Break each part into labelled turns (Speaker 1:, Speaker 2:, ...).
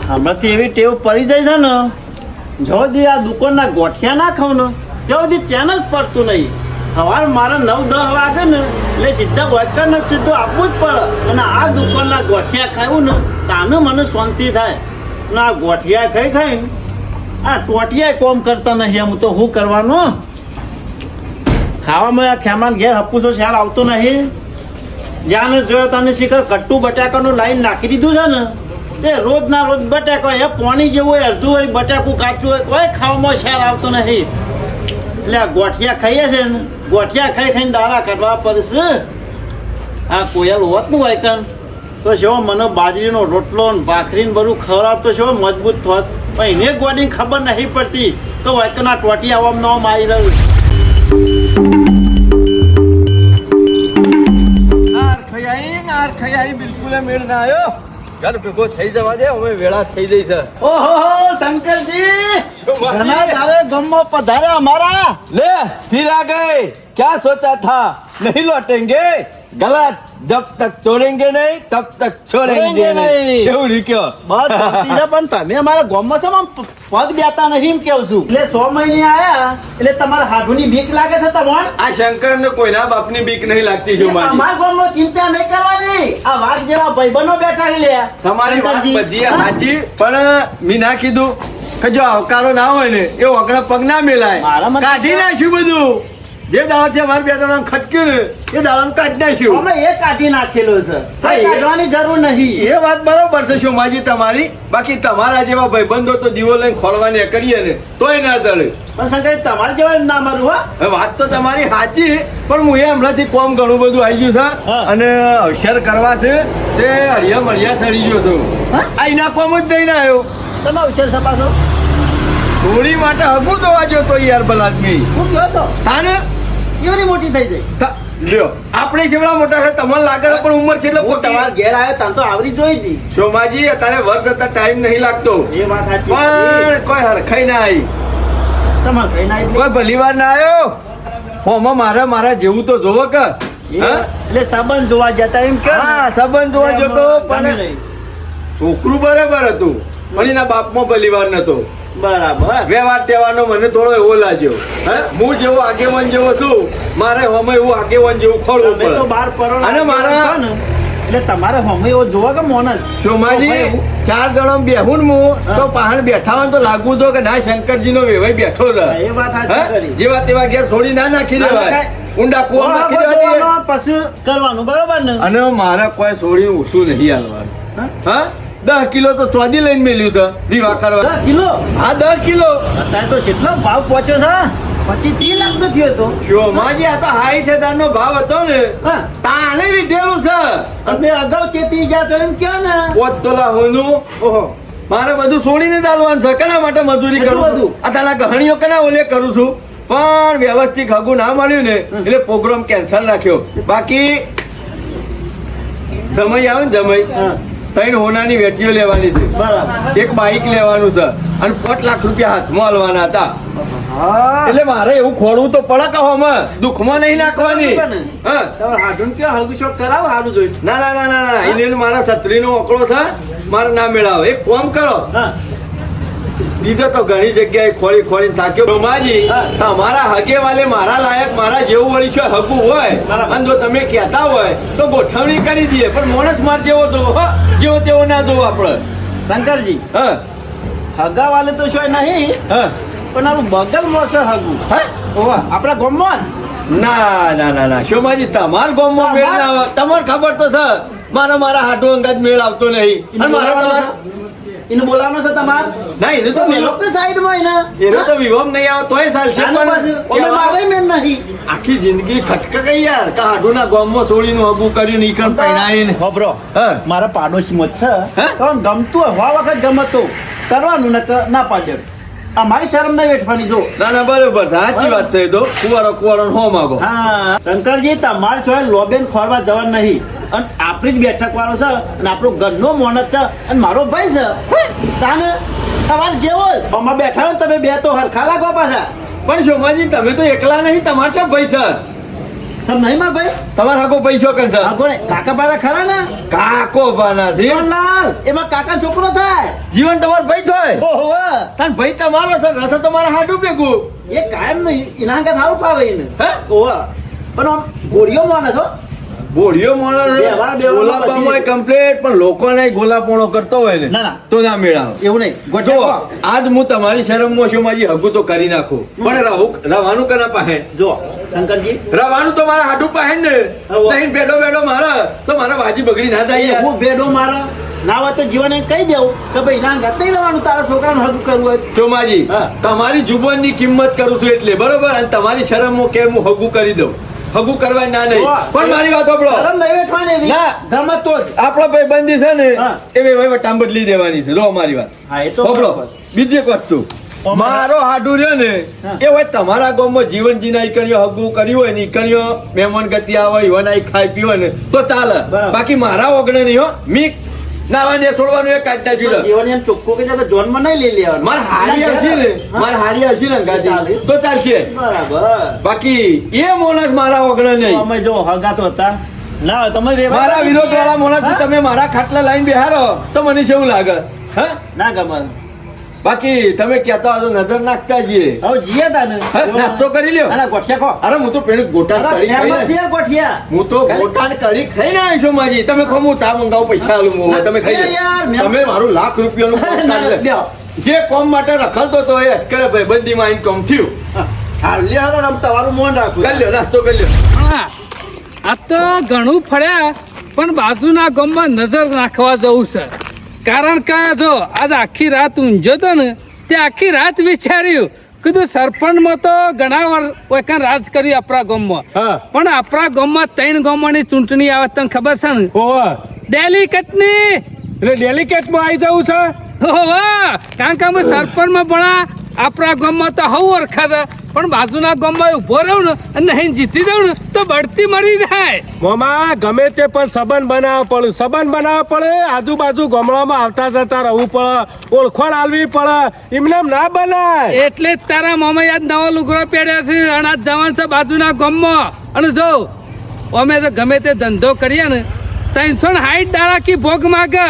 Speaker 1: હમણાંથી એવી ટેવ પડી જાય છે ને, જો દી આ દુકાનના ગોઠિયા ના ખાવ ને ત્યાં સુધી ચેન જ પડતું નહીં. સવારે મારા 9-10 વાગે ને એટલે સીધા વોકરને સીધું આપવું જ પડે. અને આ દુકાનના ગોઠિયા ખાવું ને તાને મને શાંતિ થાય. અને આ ગોઠિયા ખાઈને આ ટોટિયા કોમ કરતા નહીં. હું તો શું કરવાનું? ખાવામાં આ ખેમાન ઘેર હપુસો ખ્યાલ આવતો નહીં. જ્યાં જોયો તને શીખર કટ્ટું બટાકાનું લાઈન નાખી દીધું છે ને, તે રોજ ના રોજ બટાકો એ પાણી જેવું હોય, અડધું હોય બટાકું કાચું હોય, કોઈ ખાવામાં ખ્યાલ આવતો નહીં. એટલે આ ગોઠિયા ખાઈએ છે ને, ગોઠિયા ખાઈને દાડા કાઢવા પડશે. આ કોયલ હોતનું હોય કન તો શો મને બાજરીનો રોટલો ને ભાખરીને બધું ખવડાવતો શો મજબૂત થોત. પણ એને ગોડીને ખબર નહીં પડતી તો વૈકના ટોટી આવવામાં ન આવી રહ્યું.
Speaker 2: આર ખયાઈ બિલકુલ મેળ ના આવ્યો. ઘર ભેગો થઈ જવા દે, હવે વેળા થઈ જઈ છે.
Speaker 1: ઓહો શંકરજી, ઘણા સારે ગમો પધારે અમારા.
Speaker 2: ले फिर आ गए, क्या सोचा था नहीं लौटेंगे, गलत, जब तक तोड़ेंगे नहीं तब तक छोड़ेंगे नहीं. કેવું રીક્યો
Speaker 1: બસ શાંતિ છે. પણ તમે અમારા ગામમાં છે પગ દેતા નહીં એમ કેવું છું. એટલે 100 મહિને આયા એટલે તમારા હાડુની બીક લાગે છે તમને?
Speaker 2: આ શંકર ને કોઈના બાપની બીક નહીં લાગતી છે મારી.
Speaker 1: અમારા ગામમાં ચિંતા નહીં કરવાની. આ વાઘ જેવા ભાઈબંધો બેઠા છે લે.
Speaker 2: તમારી વાત બધી સાચી, પણ મી ના કીધું કે જો આવકારો ના હોય ને એ ઓગણા પગ ના મેલાય. કાઢી નાખ્યું બધું. જે દાડાથી અમારે બે દાડા ખટક્યું ને એ દાડા કાઢી નાખ્યું.
Speaker 1: અમે એ કાઢી નાખેલો છે, કાઢવાની જરૂર નહીં.
Speaker 2: એ વાત બરોબર છે શોમાજી તમારી. બાકી તમારા જેવા ભાઈબંધો તો દીવો લઈને ખોળવાની કરીએ ને તોય ના ચડે.
Speaker 1: પણ શંકર તમારે જેવા ના મારું. હા
Speaker 2: વાત તો તમારી સાચી, પણ હું એ હમણાંથી કોમ ઘણું બધું આવી ગયું છે અને અવસર કરવા છે તે હળિયા મળિયા ચડી ગયો છું. અહીંના કોમ જ દઈને આવ્યો.
Speaker 1: તમે અવસર સપાશો
Speaker 2: સોળી માટે હગું તો વાજો તો યાર બલાદમી.
Speaker 1: શું કહો છો?
Speaker 2: તાને
Speaker 1: કેવી મોટી થઈ જાય?
Speaker 2: લ્યો આપણે જેવડા મોટા છે તમને લાગે પણ ઉંમર છે એટલે
Speaker 1: તમારા ઘેર આવ્યો તાન તો આવરી જોઈ હતી.
Speaker 2: શોમાજી અત્યારે વર્ગ કરતા ટાઈમ નહીં લાગતો.
Speaker 1: એ વાત સાચી.
Speaker 2: પણ કોઈ હરખાઈ ના આવી.
Speaker 1: સમા ખાઈ ના આવી.
Speaker 2: કોઈ ભલી વાર ના આવ્યો. હોમાં મારા જેવું તો જોવો કે.
Speaker 1: એટલે સંબંધ જોવા જતા એમ કે?
Speaker 2: હા સંબંધ જોવા જતો, પણ છોકરું બરાબર હતું પણ એના બાપમાં ભલી વાર નતો.
Speaker 1: બરાબર.
Speaker 2: વ્યવહાર તહેવારનો મને થોડો એવો લાગ્યો. હું જેવો આગેવાન જેવો છું, મારે હમે એવું આગેવાન જેવું ખોળવું પડે. અને મારા
Speaker 1: એટલે તમારે હમે એવો જોવા કે મોનસ
Speaker 2: શોમાજી 4 જણા બેહું હું તો પહાડ બેઠા હોય તો લાગવું તો કે ના શંકરજી નો વેવાઈ બેઠો રહે.
Speaker 1: એ વાત સાચી.
Speaker 2: જેવા તેવા ઘેર થોડી ના નાખી દેવાય, ઊંડા કુવા નાખી દેવાય.
Speaker 1: પછી કરવાનું બરોબર ને.
Speaker 2: અને મારે કોઈ છોડી ઓછું નહીં હાલવાનું. હા 10 કિલો તો ચોદી લઈને મેલ્યું છે વિવાહ કરવા.
Speaker 1: 10 કિલો?
Speaker 2: હા 10 કિલો.
Speaker 1: અત્યારે તો કેટલો ભાવ પહોંચ્યો છે? 25-30 લાખ નો થયો હતો.
Speaker 2: શોમાજી આ તો 60,000 નો ભાવ હતો ને તાણે લીધેલું છે.
Speaker 1: તમે અગાઉ ચેતી ગયા છો એમ કહો ને.
Speaker 2: 5 તોલા હોનું. ઓહો મારે બધું છોડીને ચાલવાનું છે. કેના માટે મજૂરી કરું છું? આ તારા ગહણીઓ કેના ઓલે કરું છું, પણ વ્યવસ્થિત હગું ના મળ્યું ને એટલે પ્રોગ્રામ કેન્સલ રાખ્યો. બાકી જમાઈ આવે ને જમાઈ 3 હોનાની વેટીઓ લેવાની છે.
Speaker 1: બરાબર.
Speaker 2: એક બાઈક લેવાનું છે અને 5 લાખ રૂપિયા હાથમાં હાલવાના હતા. એટલે મારે એવું ખોળવું તો પડે કે હોમાં દુઃખમાં નહીં નાખવાની. હા
Speaker 1: તમારે હાડું કે હલગું શોખ કરાવો સારું જોઈતું.
Speaker 2: ના ના ના ના એને મારા છત્રીનો ઓકળો છે, મારે ના મેળાવો. એક કામ કરો, બીજો તો ઘણી જગ્યાએ ખોળી થાક્યો. ડોમાજી તમારા હગે વાલે મારા લાયક મારા જેવું વળી છે હગું હોય અને જો તમે કહેતા હોય તો ગોઠવણી કરી દઈએ, પણ માણસ માર જેવો દો જેવો તેવો ના દો આપણે.
Speaker 1: શંકરજી
Speaker 2: હા
Speaker 1: હગા વાલે તો શું નહીં,
Speaker 2: હા
Speaker 1: પણ આનું બગલમાં છે હગું. આપણા ગામમાં
Speaker 2: ના ના ના ના શોમાજી તમારા ગામમાં મેળ ના આવે. તમારે ખબર તો છે મારા હાટો અંગત મેળ આવતો નહીં. અને મારા તમારા
Speaker 1: એને બોલાવવાનો છે તમારે?
Speaker 2: ના એને તો
Speaker 1: સાઈડમાં
Speaker 2: એનો તો વિવમ નહીં આવે તોય ચાલશે, પણ
Speaker 1: મારે મેન નહીં.
Speaker 2: આખી જિંદગી ખટકે ગઈ યાર. કાઢુના ગામમાં છોડીનું હગું કર્યું નીકળ પહેરાઈને.
Speaker 1: ખબરો મારા પાડોશીમાં જ છે, તમને ગમતું હોય વખત ગમતું કરવાનું ના પાડે. અમારી શરમ ના વેઠવાની. જો
Speaker 2: ના ના બરોબર સાચી વાત છે. તો કુવારો હો માગો.
Speaker 1: હા શંકરજી તમારે છો લોબેન ખોરવા જવાનું નહીં. અને આપણી જ બેઠક વાળો છે અને આપણો ઘરનો મોનત છે અને મારો ભાઈ છે. તાને તમારે જેવો આમાં બેઠા હોય તમે બે તો હરખા લાગો પાછા.
Speaker 2: પણ શોમાજી તમે તો એકલા નહીં, તમારે શું ભાઈ છે?
Speaker 1: સમ નહીં માર ભાઈ
Speaker 2: તમારા હગો પૈસો કન છે
Speaker 1: આગો ને કાકા બાળા ખરા ને
Speaker 2: કાકો બાના છે
Speaker 1: જીવનલાલ એમાં કાકા છોકરો થાય
Speaker 2: જીવન તમારો ભાઈ થાય
Speaker 1: ઓહો
Speaker 2: તાન ભાઈ તમારો છે રસ તમારા હાડું ભેગું
Speaker 1: એ કાયમ નો ઇનાંગા સારું પાવે એને
Speaker 2: હે
Speaker 1: ઓહો પણ આમ ગોળીઓ માને છો
Speaker 2: બોડિયો માણસ
Speaker 1: બેહવા
Speaker 2: ગોલાપામાં કમ્પ્લીટ પણ લોકોને ગોલાપોણો કરતો હોય ને
Speaker 1: ના, ના.
Speaker 2: તો ના મેળાવ
Speaker 1: એવું નહીં
Speaker 2: જો
Speaker 1: ગોઠવો
Speaker 2: આજ હું તમારી શરમમાં છું મારી હગું તો કરી નાખું પણ રવાનું કના પાસે
Speaker 1: જો શંકરજી
Speaker 2: રવાનું તો મારા હાડું પાસે ને
Speaker 1: હા.
Speaker 2: નહીં બેડો બેડો મારા તો મારા બાજી બગડી ના થાય યાર.
Speaker 1: હું ભેડો મારા ના હોય તો જીવન એને કહી દેવું કે ભાઈ ના ગતે લેવાનું તારા છોકરાને હગું કરવું હોય
Speaker 2: ચોમાજી
Speaker 1: હા.
Speaker 2: તમારી જુબાનની કિંમત કરું છું એટલે બરોબર અને તમારી શરમમાં કે હું હગું કરી દઉં હગું કરવા ના નહીં પણ મારી વાત સાંભળો
Speaker 1: શરમ નહીં વેઠવાની એવી.
Speaker 2: ના.
Speaker 1: ગમે તો જ
Speaker 2: આપણો ભાઈબંધી છે ને
Speaker 1: હા.
Speaker 2: એ ભાઈ ટાંબ બદલી દેવાની છે લો મારી વાત
Speaker 1: હા એ તો
Speaker 2: સાંભળો
Speaker 1: બરાબર.
Speaker 2: બીજી એક વસ્તુ મારો હાડું રહ્યો ને
Speaker 1: હા.
Speaker 2: એ હોય તમારા ગામમાં જીવનજીના ઈકણીઓ હગું કર્યું હોય ને ઈકણીઓ મહેમાન ગતિ આવે ઈવન આઈ ખાઈ પીવે ને તો ચાલે
Speaker 1: બરાબર.
Speaker 2: બાકી મારા ઓગણે નહીં હો મી નાવા ને છોડવાનું એ કાઢતા જુદા
Speaker 1: જીવન એમ ચોખ્ખું કે છે કે જોનમાં નહીં લઈ લેવાનું
Speaker 2: માર હારી હશે ને
Speaker 1: હા.
Speaker 2: માર હારી હશે ને ગાજી
Speaker 1: ચાલે.
Speaker 2: તો ચાલશે
Speaker 1: બરાબર
Speaker 2: બાકી એ મોણસ મારા ઓગણે
Speaker 1: તો
Speaker 2: નહીં
Speaker 1: અમે જો હગા તો હતા ના હોય તમે વ્યવહાર
Speaker 2: મારા
Speaker 1: કરી
Speaker 2: વિરોધ
Speaker 1: દઈએ.
Speaker 2: વાળા મોણસ
Speaker 1: હા?
Speaker 2: તમે મારા ખાટલા લાઈન બેહારો તો મને કેવું લાગે હા
Speaker 1: ના ગમે
Speaker 2: બાકી તમે કહેતા હો તો નજર નાખતા જઈએ
Speaker 1: હવે જીએ તા ને
Speaker 2: હે? નાસ્તો કરી લ્યો
Speaker 1: ના, ના, ગોઠિયા ખો
Speaker 2: અરે હું તો પેલું ગોટા
Speaker 1: અરે,
Speaker 2: કઢી
Speaker 1: ફેમસ
Speaker 2: ખાઈને
Speaker 1: છે ગોઠિયા
Speaker 2: હું તો ગોટા ને કઢી ખાઈને આવ્યો છું માજી તમે ખો હું ચા મંગાવું પૈસા આલું હું તમે ખાઈ લો.
Speaker 1: યાર, મેં-
Speaker 2: તમે મારું લાખ રૂપિયાનું કોમ
Speaker 1: ના, ના,
Speaker 2: ચાલે.
Speaker 1: લ્યો.
Speaker 2: જે કોમ માટે રખલતો તો એ કરે ભાઈ બંદીમાં ઇન્કમ થયું
Speaker 1: હા, લ્યો, હાલો, આમ તમારું મોન રાખું
Speaker 2: કરી લ્યો નાસ્તો કરી લ્યો
Speaker 3: હા આ તો ઘણું ફર્યા પણ બાજુના ગામમાં નજર નાખવા જવું છે કારણ કે જો આજ આખી રાત ઊંઝો તો ને તે આખી રાત વિચાર્યું કીધું સરપંચમાં તો ઘણા વખત રાજ કર્યું આપણા ગામમાં
Speaker 4: હા.
Speaker 3: પણ આપણા ગામમાં 3 ગામોની ચૂંટણી આવે તને ખબર છે ને
Speaker 4: ઓહો
Speaker 3: ડેલિકેટની
Speaker 4: એટલે ડેલિકેટમાં આવી જવું છે
Speaker 3: ઓહો કારણ કે અમે સરપંચમાં ભણા આપણા ગામમાં તો હવ ઓળખા છે પણ બાજુના ગામમાં ઉભો રહું ને અને નહીં જીતી જાઉં ને તો બઢતી મળી જાય
Speaker 4: મોમાં ગમે તે પણ સંબંધ બનાવવા પડે આજુબાજુ ગામડામાં આવતા જતા રહેવું પડે ઓળખાણ આલવી પડે એમને ના બનાય
Speaker 3: એટલે જ તારા મામા યાદ નવો લુગડો પહેર્યો છે અને આજ જવાન છે બાજુના ગામમાં અને જો અમે તો ગમે તે ધંધો કરીએ ને 360 દાડા કી ભોગ માગે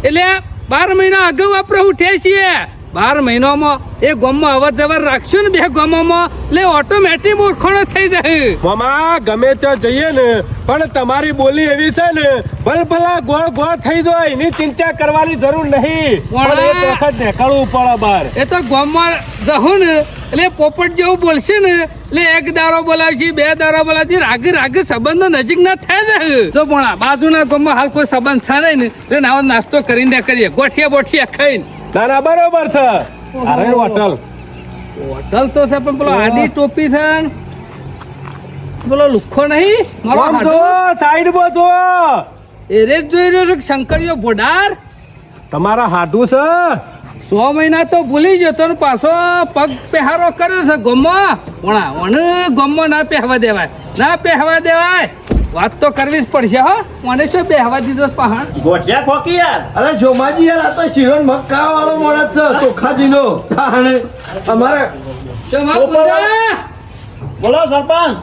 Speaker 3: એટલે 12 મહિના અગાઉ આપણે ઉઠીએ છીએ 12 મહિનામાં એ ગામમાં અવર જવર રાખશું ને બે ગામોમાં એટલે ઓટોમેટિક ઓળખાણો થઈ જાય
Speaker 4: મોમાં ગમે ત્યાં જઈએ ને પણ તમારી બોલી એવી છે ને ભલભલા ગોળ ગોળ થઈ જાય એની ચિંતા કરવાની જરૂર નહીં પણ એક વખત નીકળવું પડે બહાર
Speaker 3: એ તો ગામમાં જવું ને એટલે પોપટ જેવું બોલશે ને એટલે એક દારો બોલાવશે 2 દારો બોલાવશે રાગે સંબંધો નજીક ના થાય જાય જો પણ બાજુના ગામમાં હાલ કોઈ સંબંધ છે નહીં ને એટલે નાવો નાસ્તો કરીને કરીએ ગોઠિયા ખાઈને
Speaker 4: ના ના બરોબર છે અરે હોટલ
Speaker 3: હોટલ તો છે પણ પેલો આડી ટોપી છે ને પેલો લુખ્ખો નહીં મારો
Speaker 4: આમ જો
Speaker 3: હાડો.
Speaker 4: સાઈડમાં જો
Speaker 3: એ રેત જોઈ રહ્યો છે કે શંકરીયો ભોડાર
Speaker 4: તમારા હાડું છે
Speaker 3: 100 મહિના તો ભૂલી ગયો તો પાછો પગ પહેરો કર્યો છે ગમમાં ગમમાં ના પહેવા દેવાય વાત તો કરવી જ પડશે હો મને શું પહેવા દીધો છે પહાણ
Speaker 1: ગોઠિયા ખોકી યાર
Speaker 2: અરે જોમાજી યાર આ તો શિરોન મક્કા વાળો માણસ છે ચોખાજીનો તાણે અમારે
Speaker 3: તો માર પુત્રા,
Speaker 1: બોલો સરપંચ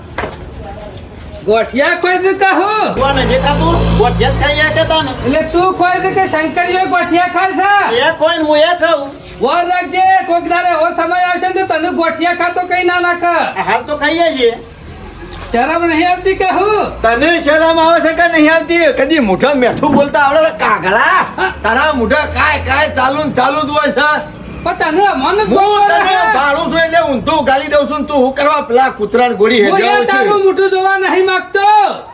Speaker 3: ગોઠિયા કોઈ દે કહું
Speaker 1: કોને જે ખાતું ગોઠિયા જ ખાઈ જાય કે તાને
Speaker 3: એટલે તું કોઈ દે કે શંકરીયો ગોઠિયા ખાય છે
Speaker 1: એ કોઈ ને હું એ ખાઉં
Speaker 3: વર રાખજે કોક દાડે એવો સમય આવશે ને તો તને ગોઠિયા ખાતો કઈ ના નાખ
Speaker 1: હાલ તો ખાઈએ છીએ
Speaker 3: શરમ નહીં આવતી કહું
Speaker 2: તને શરમ આવે છે કે નહીં આવતી કદી મોઢા મેઠું બોલતા આવડે છે? કાગડા તારા મોઢા કાય ચાલુ ને ચાલુ જ હોય છે
Speaker 3: પણ તને મન જ
Speaker 2: હું
Speaker 3: બોલે
Speaker 2: તને
Speaker 3: છે.
Speaker 2: ભાડું છું એટલે ઊંધું ગાલી દઉં છું ને તું હું કરવા પેલા કૂતરાને ગોળી
Speaker 3: હું
Speaker 2: હેડ્યો
Speaker 3: એ તારું
Speaker 2: છે
Speaker 3: મોઢું જોવા નહીં માંગતો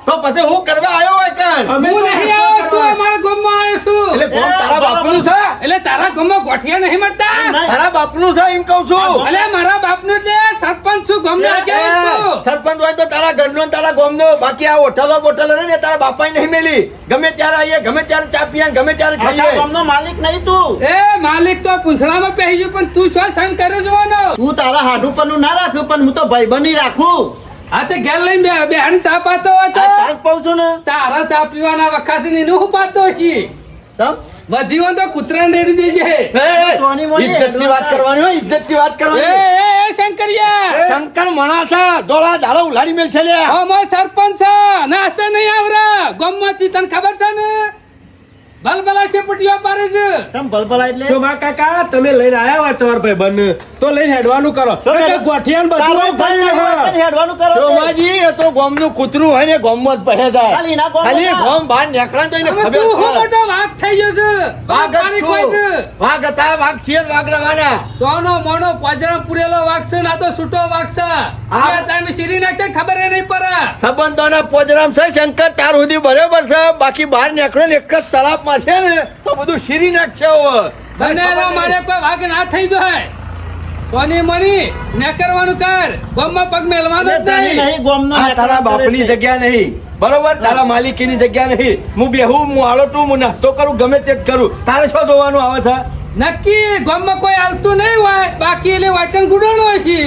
Speaker 2: તો પછી હું કરવા આવ્યો હોય કાન
Speaker 4: અમે
Speaker 3: હું
Speaker 4: તો
Speaker 3: નહીં
Speaker 4: શું
Speaker 3: આવ્યો તું
Speaker 4: કરવા?
Speaker 3: અમારા ગામમાં આવ્યો છું
Speaker 2: એટલે કોણ તારા બાપનું છે
Speaker 3: એટલે તારા ગામમાં ગોઠિયા નહીં મળતા
Speaker 1: નહીં.
Speaker 2: તારા બાપનું છે એમ કહું છું
Speaker 3: અલે મારા બાપનું એટલે સરપંચ છું ગામનો આગેવાન છું
Speaker 2: સરપંચ હોય તો તારા ઘરનો ને તારા ગામનો બાકી આ હોટલો બોટલો ને તારા બાપા નહીં મેલી ગમે ત્યારે આવીએ ગમે ત્યારે ચા પીએ ગમે ત્યારે
Speaker 1: આખા
Speaker 2: ખાઈએ
Speaker 1: ગામનો માલિક નહીં તું
Speaker 3: એ માલિક તો પૂંછડામાં પહેરી ગયું પણ તું શું સંગ કરે જોવાનો
Speaker 1: તું તારા હાડું પરનું ના રાખું પણ હું તો ભાઈબંધી રાખું
Speaker 3: આ તે ઘેર લઈને બેહાડી ચા પાતો હોય
Speaker 1: આ
Speaker 3: તો
Speaker 1: તાર પાઉં છું ને
Speaker 3: તારા ચા પીવાના વખત ની હું પાતો છીએ
Speaker 1: સમ
Speaker 3: વધી હોય તો કૂતરાને રેડી દેજે.
Speaker 1: સોની મોની
Speaker 2: ઇજ્જતની વાત કરવાની હોય, ઇજ્જતની વાત
Speaker 3: એ
Speaker 2: કરવાની.
Speaker 3: એ શંકરિયા
Speaker 2: શંકર મણાસા ડોળા ધાડો ઉલાડી મેલ છે લ્યા.
Speaker 3: અમાર સરપંચ છે નાસ્તા નહીં આવરા ગોમમાંથી તને ખબર છે ને ભલભલા છે પટીઓ પારે છે.
Speaker 1: સમ ભલભલા એટલે
Speaker 4: જો માં કાકા તમે લઈને આયા હોય તમારા ભાઈ બંને તો લઈને હેડવાનું કરો ગોઠિયાન બધું
Speaker 1: તારું
Speaker 4: હોય,
Speaker 1: ઘર
Speaker 4: કરી
Speaker 1: નહીં હોય
Speaker 4: નાખો.
Speaker 1: પણ હેડવાનું કરો તે.
Speaker 2: શોભાજી, એ તો ગોમનું કૂતરું હોય ને ગોમમાં જ પહેરે જાય.
Speaker 1: ખાલી એના ગોમમાં
Speaker 2: ખાલી
Speaker 1: ના.
Speaker 2: ગોમ બહાર નીકળે તો એને
Speaker 3: હવે
Speaker 2: ખબર
Speaker 3: તું હો
Speaker 2: પડે.
Speaker 3: મોટો વાઘ થઈ ગયો છે
Speaker 2: વાઘ જ
Speaker 3: પાણી કોઈ છે
Speaker 2: છું. વાઘ હતા, વાઘ છીએ જ, વાઘ રવાના.
Speaker 3: સોનો મોનો પોજરા પુરેલો વાઘ છે ના તો છૂટો વાઘ છે આ ટાઈમે શીરી નાખે ખબર એ નહીં પડે.
Speaker 2: સંબંધોના પોજરામ છે શંકર, તાર સુધી બરોબર છે. બાકી બહાર નીકળે ને એક જ તળાવમાં છે ને તો બધું શીરી નાખશે હવે.
Speaker 3: બનેરા મારે કોઈ વાઘ ના થઈ જાય સોની મની ને કરવાનું કર ગોમમાં પગ મેલવાનો જ
Speaker 1: તારી
Speaker 3: નહીં.
Speaker 1: નહીં ગોમનો
Speaker 2: આ તારા
Speaker 1: નેકળો
Speaker 2: બાપની
Speaker 1: કરે છે.
Speaker 2: જગ્યા નહીં, બરોબર? તારા માલિકીની જગ્યા નહીં. હું બેહું, હું આળોટું, હું નાસ્તો કરું, ગમે તે જ કરું. તારે શું જોવાનું આવે છે?
Speaker 3: નક્કી ગોમમાં કોઈ હાલતું નહીં હોય બાકી એટલે વાયકન ગુડોણો હોય છે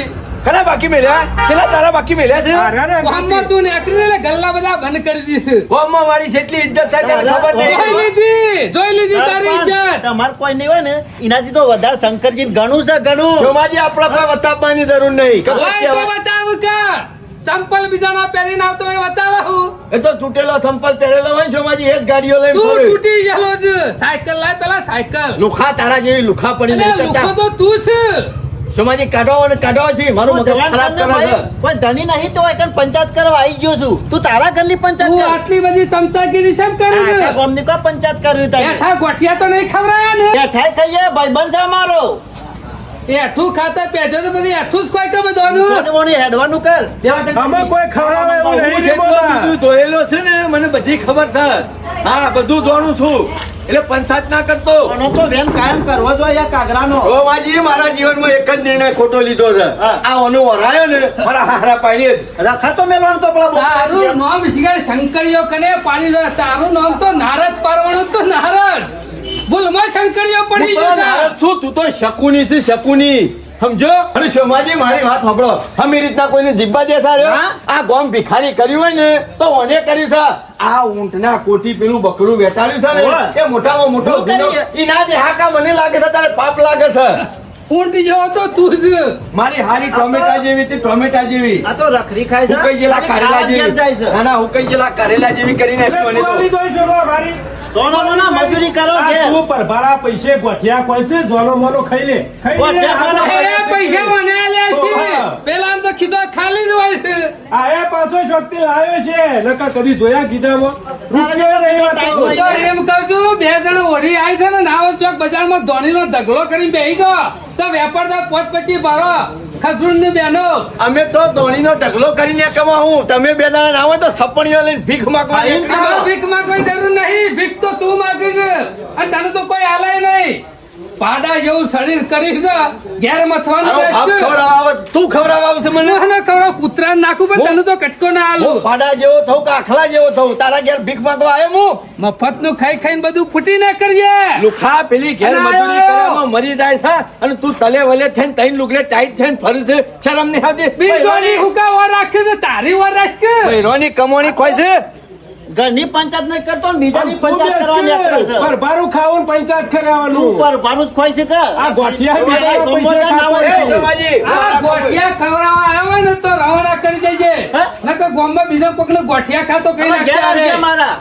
Speaker 2: ખરા બાકી મેલ્યા? કેટલા તારા બાકી મેલ્યા છે?
Speaker 4: અરે, અરે,
Speaker 3: ગોમમાં તું નીકળી એટલે ગલ્લા બધા બંધ કરી દીધું
Speaker 2: ગોમમાં મારી જેટલી ઇજ્જત થાય તને ખબર નહીં.
Speaker 3: જોઈ લીધી તારી ઇજ્જત.
Speaker 1: તમારે કોઈ નહીં હોય ને એનાથી તો વધારે શંકરજી ઘણું છે ઘણું.
Speaker 2: શોભાજી, આપણે કોઈ વતાવવાની જરૂર નહીં. ખબર
Speaker 3: હોય તો
Speaker 2: છે?
Speaker 3: બતાવ કા ચંપલ બીજાના પહેરીને આવતો હોય બતાવું
Speaker 2: એ તો તૂટેલો સંપલ પહેરેલો હોય ને શોભાજી, એ જ ગાડીઓ લઈને
Speaker 3: તું
Speaker 2: ફરે.
Speaker 3: તૂટી ગયેલો છે સાયકલ લાય પેલા સાયકલ
Speaker 2: લુખા તારા જેવી લુખા પડી
Speaker 3: અરે
Speaker 2: નહીં
Speaker 3: લુખો
Speaker 2: કરતા.
Speaker 3: તો તું છે
Speaker 2: શોભાજી, કાઢો અને કાઢો છે. મારું
Speaker 1: તું
Speaker 2: મગજ
Speaker 1: જવાન
Speaker 2: ખરાબ
Speaker 1: ઘરનો
Speaker 2: કરે છે.
Speaker 1: ભાઈ, કોઈ ધણી નહીં તો એકન પંચાયત કરવા આવી ગયો છું. તું તારા ઘરની પંચાયત
Speaker 3: તું
Speaker 1: કર.
Speaker 3: આટલી બધી ચમચાગીરી કેમ કરી
Speaker 1: આખા
Speaker 3: છે
Speaker 1: ગામની કોઈ પંચાયત કરવી તારે.
Speaker 3: એઠા ગોઠિયા તો નહીં ખવડાયા ને
Speaker 1: બેઠાઈ ખાઈએ ભાઈબંધ છે અમારો.
Speaker 3: એઠું ખાતા પેજો તો બધી એઠું જ કોઈ કે બધું
Speaker 1: મોટી મોટી હેડવાનું કર.
Speaker 4: આમાં કોઈ ખવડાવે એવું
Speaker 2: હું
Speaker 4: નહીં
Speaker 2: જેટલું
Speaker 4: બોલા.
Speaker 2: બધું ધોયેલો છે ને મને બધી ખબર છે. હા, બધું જોણું છું. એટલે પંચાયત ના કરતો.
Speaker 1: આનો તો વેન કાયમ કરવો જોઈએ આ કાગરાનો.
Speaker 2: શોભાજી, મારા જીવનમાં એક જ નિર્ણય ખોટો લીધો છે.
Speaker 1: હા.
Speaker 2: આ ઓનો વરાયો ને મારા હારા પાણી જ.
Speaker 1: રખા તો મેલવાનું તો પેલા
Speaker 3: તારું નામ શિકાય શંકરીઓ કને પાડી લો તારું નામ તો નારદ પારવાનું તો નારદ ભૂલમાં શંકરીઓ પડી
Speaker 2: હું તો
Speaker 3: ગયો છે
Speaker 2: નારદ છું, તું તો શકુની છે, શકુની. સમજો? અને શોભાજી, મારી વાત સાંભળો. આમી રીતના કોઈને જીબ્બા દેખાડ્યો?
Speaker 1: હા?
Speaker 2: આ ગોમ ભિખારી કર્યું હોય ને તો ઓને કર્યું છે. આ ઊંટના કોઠી પેલું બકરું વેટાડ્યું છે
Speaker 1: ઓવે.
Speaker 2: ને એ મોટામાં મોટો
Speaker 1: હું
Speaker 2: ગુનો.
Speaker 1: કરીએ?
Speaker 2: ઈ ના દેહાકા મને લાગે છે તારે પાપ લાગે છે.
Speaker 3: ઊંટ જેવો તો તું જ
Speaker 2: મારી હારી ટોમેટા જેવી હતી, ટોમેટા જેવી.
Speaker 1: આ તો રખડી ખાય છે.
Speaker 2: હુકાઈ ગયેલા
Speaker 1: ખાલી
Speaker 2: કારેલા
Speaker 1: ખાવા જ
Speaker 2: જેવી.
Speaker 1: જાય છે.
Speaker 2: ના ના, હુકાઈ ગયેલા કારેલા જેવી કરીને આપ્યું મને તો.
Speaker 4: બોલી દોય છે બા મારી.
Speaker 1: સોનો મોનો મજૂરી કરો
Speaker 4: આ
Speaker 1: ઘેર.
Speaker 4: તું પરભારા પૈસે ગોઠિયા કોઈ છે જોનો મોનો ખાઈ લે
Speaker 1: ગોઠિયા ખાવાનો
Speaker 3: એ પૈસા મને આલ્યા છે
Speaker 4: ઓહો.
Speaker 3: પેલા તો ખીચો ખાલી જ હોય છે
Speaker 4: આ એ પાછો શક્તિ લાવ્યો છે નકર કદી જોયા ગીધામાં રૂપિયો નહીં વાતો.
Speaker 3: હું તો એમ કહું છું બે જણ ઓઢી આવી છે ને નાવો ચોક બજારમાં ધોનીનો ઢગલો કરી બેહી ગયો તો વેપાર તો 5-25 ભરો ખજૂર ની બેનો
Speaker 2: અમે તો ધોણીનો ઢગલો કરીને કમાવું. તમે બે દાડા ના હોય તો સપણીઓ લઈને ભીખ માંગવા
Speaker 1: હા, એમ
Speaker 2: નીકળી
Speaker 3: તમારે
Speaker 2: જાઓ.
Speaker 3: ભીખ માંગવાની જરૂર નહીં ભીખ તો તું માગી છે અને તને તો કોઈ હાલે નહીં પાડા જેવું શરીર કરી છે ઘેર મથવાનું
Speaker 2: આવો ભાપ
Speaker 3: રહેશે.
Speaker 2: ખવડાવવા આવે. તું ખવડાવવા આવશે મને?
Speaker 3: હું ના ખવડાવું, કૂતરાને નાખું પણ તને તો કટકો ના
Speaker 2: હું
Speaker 3: આલું
Speaker 2: પાડા જેવો થઉં કે આખલા જેવો થઉં? તારા ઘેર ભીખ માંગવા આવ્યો હું?
Speaker 3: મફતનું ખાઈ ખાઈને બધું ફૂટી ના કરીએ
Speaker 2: લુખા પેલી ઘેર
Speaker 3: અને
Speaker 2: મજૂરી
Speaker 3: આયો.
Speaker 2: કરવામાં મરી જાય છે અને તું તલે વલે થઈને તૈન લુગડે ટાઈટ થઈને ફરું છે. શરમ નહીં આવતી?
Speaker 3: બીજોની હુકા વાર રાખે છે તારી વાર રાખે
Speaker 2: બૈરોની કમોણી ખોય છે.
Speaker 1: ઘરની પંચાયત નહીં કરતો ને બીજાની
Speaker 4: તું
Speaker 1: પંચાયત કરવાની
Speaker 4: બેસ
Speaker 1: આકરા
Speaker 4: કે
Speaker 1: છે.
Speaker 4: પરભારું ખાવું ને પંચાયત
Speaker 1: તું
Speaker 4: કરાવવાનું
Speaker 1: પર ભારું જ ખોય છે કે?
Speaker 4: આ ગોઠિયા
Speaker 1: એ
Speaker 4: બેસવા
Speaker 1: ગમો
Speaker 4: પૈસા
Speaker 1: ત્યાં ના હોય
Speaker 2: એ
Speaker 1: તો.
Speaker 2: શોભાજી,
Speaker 3: આ ગોઠિયા ખવડાવવા આવ્યો હોય ને તો રવાના કરી દેજે
Speaker 1: હે?
Speaker 3: નકર ગામમાં બીજો કોકને ગોઠિયા ખાતો કઈ
Speaker 1: આમાં ઘેર આવશે
Speaker 3: નાખશે
Speaker 1: અમારા.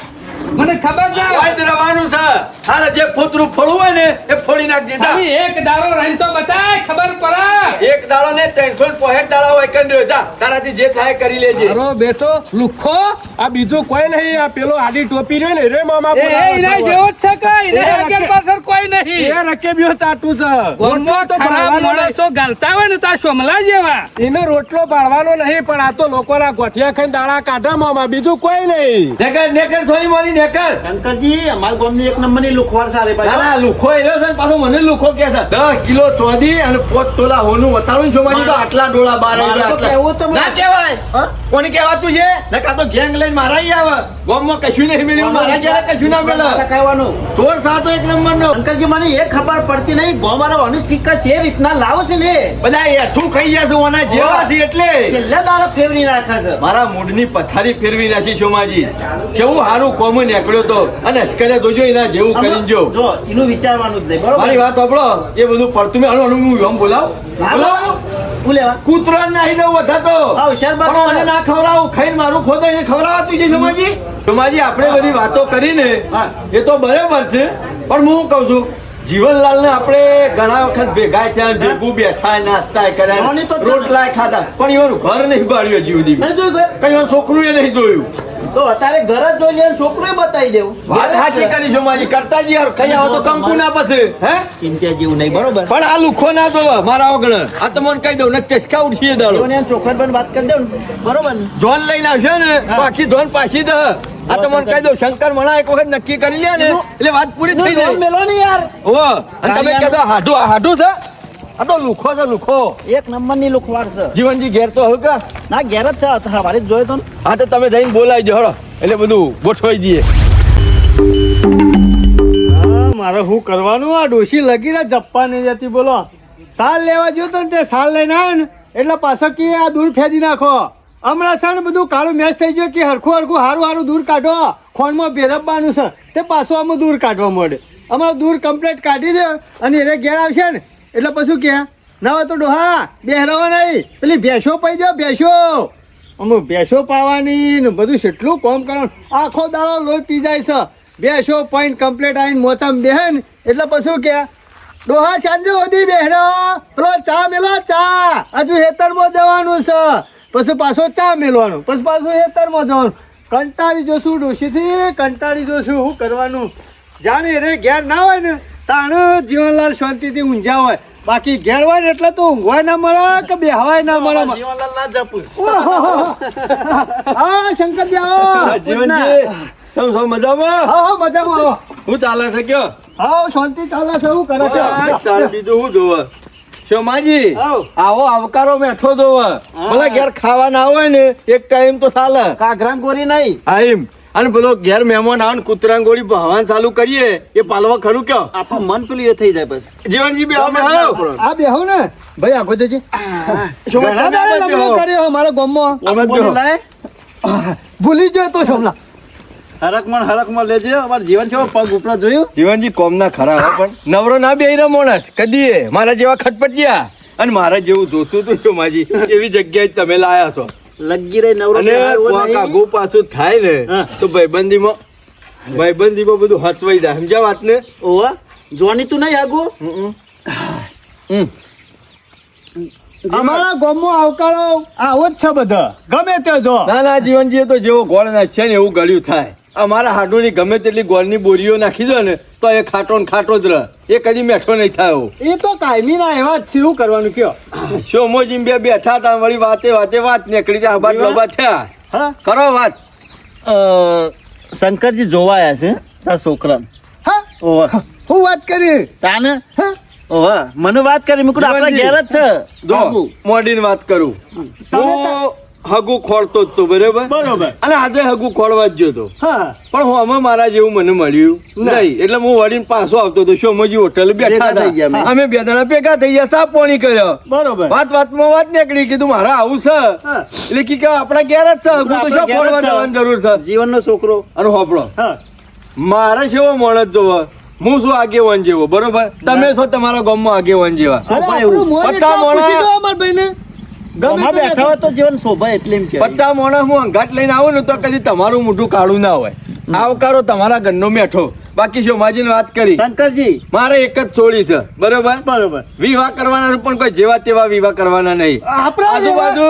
Speaker 3: મને ખબર છે
Speaker 2: આવા જ રવાનું છે. હારે જે ફોતરું ફોડવું હોય ને એ ફોડી નાખ દીધા.
Speaker 3: ખાલી એક દારો રહીને તો બતાય ખબર પડે
Speaker 2: એક દાડો ને 365 દાડા હોય કરી જા. તારાથી જે થાય કરી લેજે.
Speaker 3: મારો બેટો લુખો
Speaker 4: આ બીજું કોઈ નહીં આ પેલો આડી ટોપી રહ્યો ને રે મામા
Speaker 3: એ
Speaker 4: બોલાવે છે
Speaker 3: એના
Speaker 4: હવે.
Speaker 3: જેવો જ છે કઈ
Speaker 4: એ
Speaker 3: આગળ
Speaker 4: રકે-
Speaker 3: પાછળ કોઈ નહીં
Speaker 4: એ રકેબ્યો ચાટું છે
Speaker 3: ગામમાં
Speaker 4: રોટલો તો
Speaker 3: ખરાબ
Speaker 4: બાળવાનો નહીં.
Speaker 3: માણસો ગાલતા હોય ને તા સોમલા જેવા
Speaker 4: એનો રોટલો બાળવાનો નહીં પણ આ તો લોકોના ગોઠિયા ખાઈને દાડા કાઢા મામા બીજું કોઈ નહીં
Speaker 2: નેકર નેકર થોડી મોરી નેકર.
Speaker 1: શંકરજી અમારા ગામની એક નંબરની લુખવાડ સારી
Speaker 2: ના
Speaker 1: પાછી.
Speaker 2: ના, લુખો એર્યો છે ને પાછો મને લુખો કે છે 10 કિલો ચોદી અને 5 તોલા હોનું વતાડું છું મારી તો આટલા ડોળા બાર
Speaker 1: મારે તો કહેવું તો મને-
Speaker 2: ના કહેવાય.
Speaker 1: હા?
Speaker 2: કોને કહેવાતું છે? ને કાં તો ગેંગ લઈને મારા ઈ આવે. ગામમાં કશું નહીં મળ્યું, મારા ઘેરે કશું ના મળે.
Speaker 1: મારે કહેવાનું.
Speaker 2: ચોર સાતો એક નંબરનો.
Speaker 1: શંકરજી મને એ ખબર પડતી નહીં ગોમારા વાની સિક્કા છે રીતના લાવો છે ને
Speaker 2: બધા એઠું ખાઈ ગયા છે ઓના જેવા છે એટલે
Speaker 1: છેલ્લે દારા ફેવરી નાખે છે.
Speaker 2: મારા મૂડની પથારી ફેરવી નાખી શોમાજી. કેવું હારું કોમન નીકળ્યો તો અને અશ્કરે જોજો એના જેવું કરીને જો
Speaker 1: જો એનું વિચારવાનું જ નહીં બરોબર
Speaker 2: મારી વાત સાંભળો એ બધું પડતું મેં હું બોલાવ
Speaker 1: હું લેવા
Speaker 2: કૂતરો નાહી દઉં બધા તો
Speaker 1: હા, હોશિયાર બાપ.
Speaker 2: પણ મને ના ખવડાવું ખાઈને મારું ખોદો એને ખવડાવાતું છે સોમાજી સોમાજી આપણે બધી વાતો કરીને
Speaker 1: હા.
Speaker 2: એ તો બરાબર છે પણ હું કઉ છું જીવનલાલ ને આપણે ઘણા વખત ભેગા થયા ભેગું બેઠા નાસ્તા કર્યા
Speaker 1: નોની તો
Speaker 2: રોટલા ખાધા પણ એવાનું ઘર નહીં બાળ્યું હજી સુધી
Speaker 1: નહીં જોયું કોઈ?
Speaker 2: કઈ એનું છોકરું એ નહીં જોયું
Speaker 1: તો અત્યારે ઘર જ જોઈ લે છોકરું બતાવી દેવું
Speaker 2: વાત સાચી કરી સોમાજી કરતા જ યાર કઈ આવો તો કંકુ ના પછી હે
Speaker 1: ચિંતા જેવું નહીં બરોબર
Speaker 2: પણ આ લુખો ના દો મારા વગર આ તો મને કહી દઉં ને ચસકા ઉઠીએ દાડો
Speaker 1: જોને એમ ચોખવટ પણ વાત કરી દઉં ને બરોબર ને
Speaker 2: ધોન લઈને આવશે ને તો આખી ધોન પાછી દે આ તો મને કહી દઉં શંકર મણા એક વખત નક્કી કરી લે ને એટલે વાત પૂરી થઈ
Speaker 1: એનું નામ
Speaker 2: જાય
Speaker 1: મેલો ને યાર
Speaker 2: ઓ અને તમે કહેતો હાડું છે આ તો લુખો છે લુખો
Speaker 1: એક નંબરની લુખવાડ છે
Speaker 2: જીવનજી ઘેર તો હવે કા
Speaker 1: ના ઘેર જ છે સવારે જ જોયો તો ને.
Speaker 2: હા તો તમે જઈને બોલાવી દો હળો એટલે બધું ગોઠવાઈ દઈએ
Speaker 5: મારે શું કરવાનું આ ડોશી લગીને જપ્પા નહીં જતી બોલો સાલ લેવા ગયો તો ને તે સાલ લઈને આવ્યો ને એટલે પાછો કે આ દૂર ફેંદી નાખો હમણાં છે ને બધું કાળું મેચ થઈ ગયું કે હરખું હારું દૂર કાઢો ખોણમાં ભેરવવાનું છે તે પાછું અમે દૂર કાઢવા મળે અમારે દૂર કમ્પ્લીટ કાઢી દે અને એને ઘેર આવશે ને એટલે પછી કે ના હોય તો ડોહા બેહરાવા નહીં પેલી ભેંસો પઈ જાઓ ભેંસો અમે ભેંસો પાવાની ને બધું કેટલું કામ કરવાનું આખો દાડો લોહી પી જાય છે ભેંસો પોઈન્ટ કમ્પ્લીટ આવીને મોચામ બેહે ને એટલે પછી કે ડોહા સાંજે સુધી બેહરો પેલો ચા મેલો ચા હજુ હેતરમાં જવાનું છે પછી પાછો ચા મેલવાનું પછી પાછું હેતરમાં જવાનું કંટાળી જોશું ડોશીથી કંટાળી જોશું શું કરવાનું જાણે એને ઘેર ના હોય ને તાણ જીવનલાલ શાંતિથી ઊંઝા હોય બાકી ઘેર હોય ને એટલે તો ઊંઘવાય ના મળે કે બેહવાય ના મળે
Speaker 1: જીવનલાલ ના જપું
Speaker 5: હા શંકરજી આવો
Speaker 2: જીવનજી તમે સૌ મજામાં
Speaker 5: હા મજામાં આવો
Speaker 2: હું ચાલે છે કયો
Speaker 5: હા શાંતિ ચાલે છે શું કરે છે
Speaker 2: બીજું શું જોવે સોમાજી
Speaker 1: આવો.
Speaker 2: આવો આવકારો બેઠો જોવે ભલે ઘેર ખાવા ના હોય ને એક ટાઈમ તો ચાલે
Speaker 1: કાઘરા ગોરી નહીં
Speaker 2: હા એમ અને પેલો ઘેર મહેમાન આવે ને કૂતરા ગોળી ભવાન ચાલુ કરીએ એ પાલવા ખરું કયો
Speaker 1: આપણું મન પેલું એ થઈ જાય બસ
Speaker 2: જીવનજી બે અમે
Speaker 5: આ બેહો ને ભાઈ આગો જજે ઘણા દાડે લગ્ન કર્યો મારા ગામમાં
Speaker 1: બોલી લાય.
Speaker 5: ભૂલી ગયો તો સોમલા
Speaker 1: હરકમાં લેજે અમાર જીવન છે પગ ઉપરા જોયું
Speaker 2: જીવનજી કોમ ના ખરા હો પણ નવરો ના બે માણસ કદી મારા જેવા ખટપટિયા અને મારા જેવું જોતું હતું સોમાજી એવી જગ્યાએ તમે લાયા છો
Speaker 1: લગી રહી નવરો
Speaker 2: અને આગુ પાછું થાય ને
Speaker 1: હા.
Speaker 2: તો ભાઈબંધીમાં બધું હચવાઈ જાય સમજ્યા વાત ને
Speaker 1: ઓવા જોની તું નહીં આગુ
Speaker 5: અમારા ગામમાં આવકારો આવો જ છે બધા ગમે તે જો
Speaker 2: ના ના જીવનજી તો જેવો ગોળ નાખશે ને એવું ગળ્યું થાય અમારા હાડોની ગમે તેટલી ગોળની બોરીઓ નાખી દો ને તો એ ખાટો ને ખાટો જ રહે એ કદી મેઠો નહીં થાય
Speaker 5: એ તો કાયમી ના એવા જ છે, શું કરવાનું કયો
Speaker 2: સોમોજી બે બેઠા હતા વળી વાતે વાત નીકળી જાય આબાદ લોબા થયા
Speaker 5: હા
Speaker 2: કરો વાત
Speaker 1: શંકરજી જોવા આયા છે આ છોકરા
Speaker 5: હા
Speaker 1: ઓવા
Speaker 5: હું વાત કરી
Speaker 1: તાને
Speaker 5: હા
Speaker 1: ઓવા મને વાત કરી મેં કીધું આપણા ઘેર જ છે
Speaker 2: જો મોડીની વાત કરું હું હગું ખોળતો જ તો બરાબર
Speaker 5: બરોબર
Speaker 2: અને આજે હગું ખોળવા જ ગયો તો
Speaker 5: હા
Speaker 2: પણ હું અમે મારા જેવું મને મળ્યું નહીં એટલે હું વળીને પાછો આવતો હતો સોમોજી હોટલ બેઠા
Speaker 1: ભેગા થઈ ગયા
Speaker 2: હતા
Speaker 1: અમે.
Speaker 2: અમે બે જણા ભેગા થઈ ગયા ચા પાણી કર્યો
Speaker 5: બરોબર
Speaker 2: વાતમાં વાત નીકળી કીધું મારે આવું છે
Speaker 5: હા.
Speaker 2: એટલે કે આપણા ઘેર જ છે હગું તો શું ખોળવા જવાની જરૂર છે
Speaker 1: જીવનનો છોકરો
Speaker 2: અને હોપડો
Speaker 5: હા
Speaker 2: મારે કેવો માણસ જોવો હું શું આગેવાન જેવો બરોબર તમે છો તમારા ગામમાં આગેવાન જેવા
Speaker 5: અરે
Speaker 1: ભાઈ,
Speaker 5: આપણું મોં
Speaker 2: પત્તા
Speaker 5: એટલા
Speaker 2: મોણા.
Speaker 5: પૂછી દો અમારા ભાઈને ગમે
Speaker 1: આમાં
Speaker 5: તે
Speaker 1: બેઠા હોય તો જીવન શોભા એટલે એમ કહેવાય.
Speaker 2: પત્તા મોણા હું અંગાટ લઈને આવું ને તો કદી તમારું મોઢું કાળું ના હોય આવકારો તમારા ઘરનો મેઠો બાકી સોમાજીને વાત કરી
Speaker 1: શંકરજી
Speaker 2: મારે એક જ છોડી છે બરોબર
Speaker 5: બરોબર
Speaker 2: વિવાહ કરવાના છે, પણ કોઈ જેવા તેવા વિવાહ કરવાના નહીં
Speaker 5: આપણા
Speaker 2: આજુબાજુ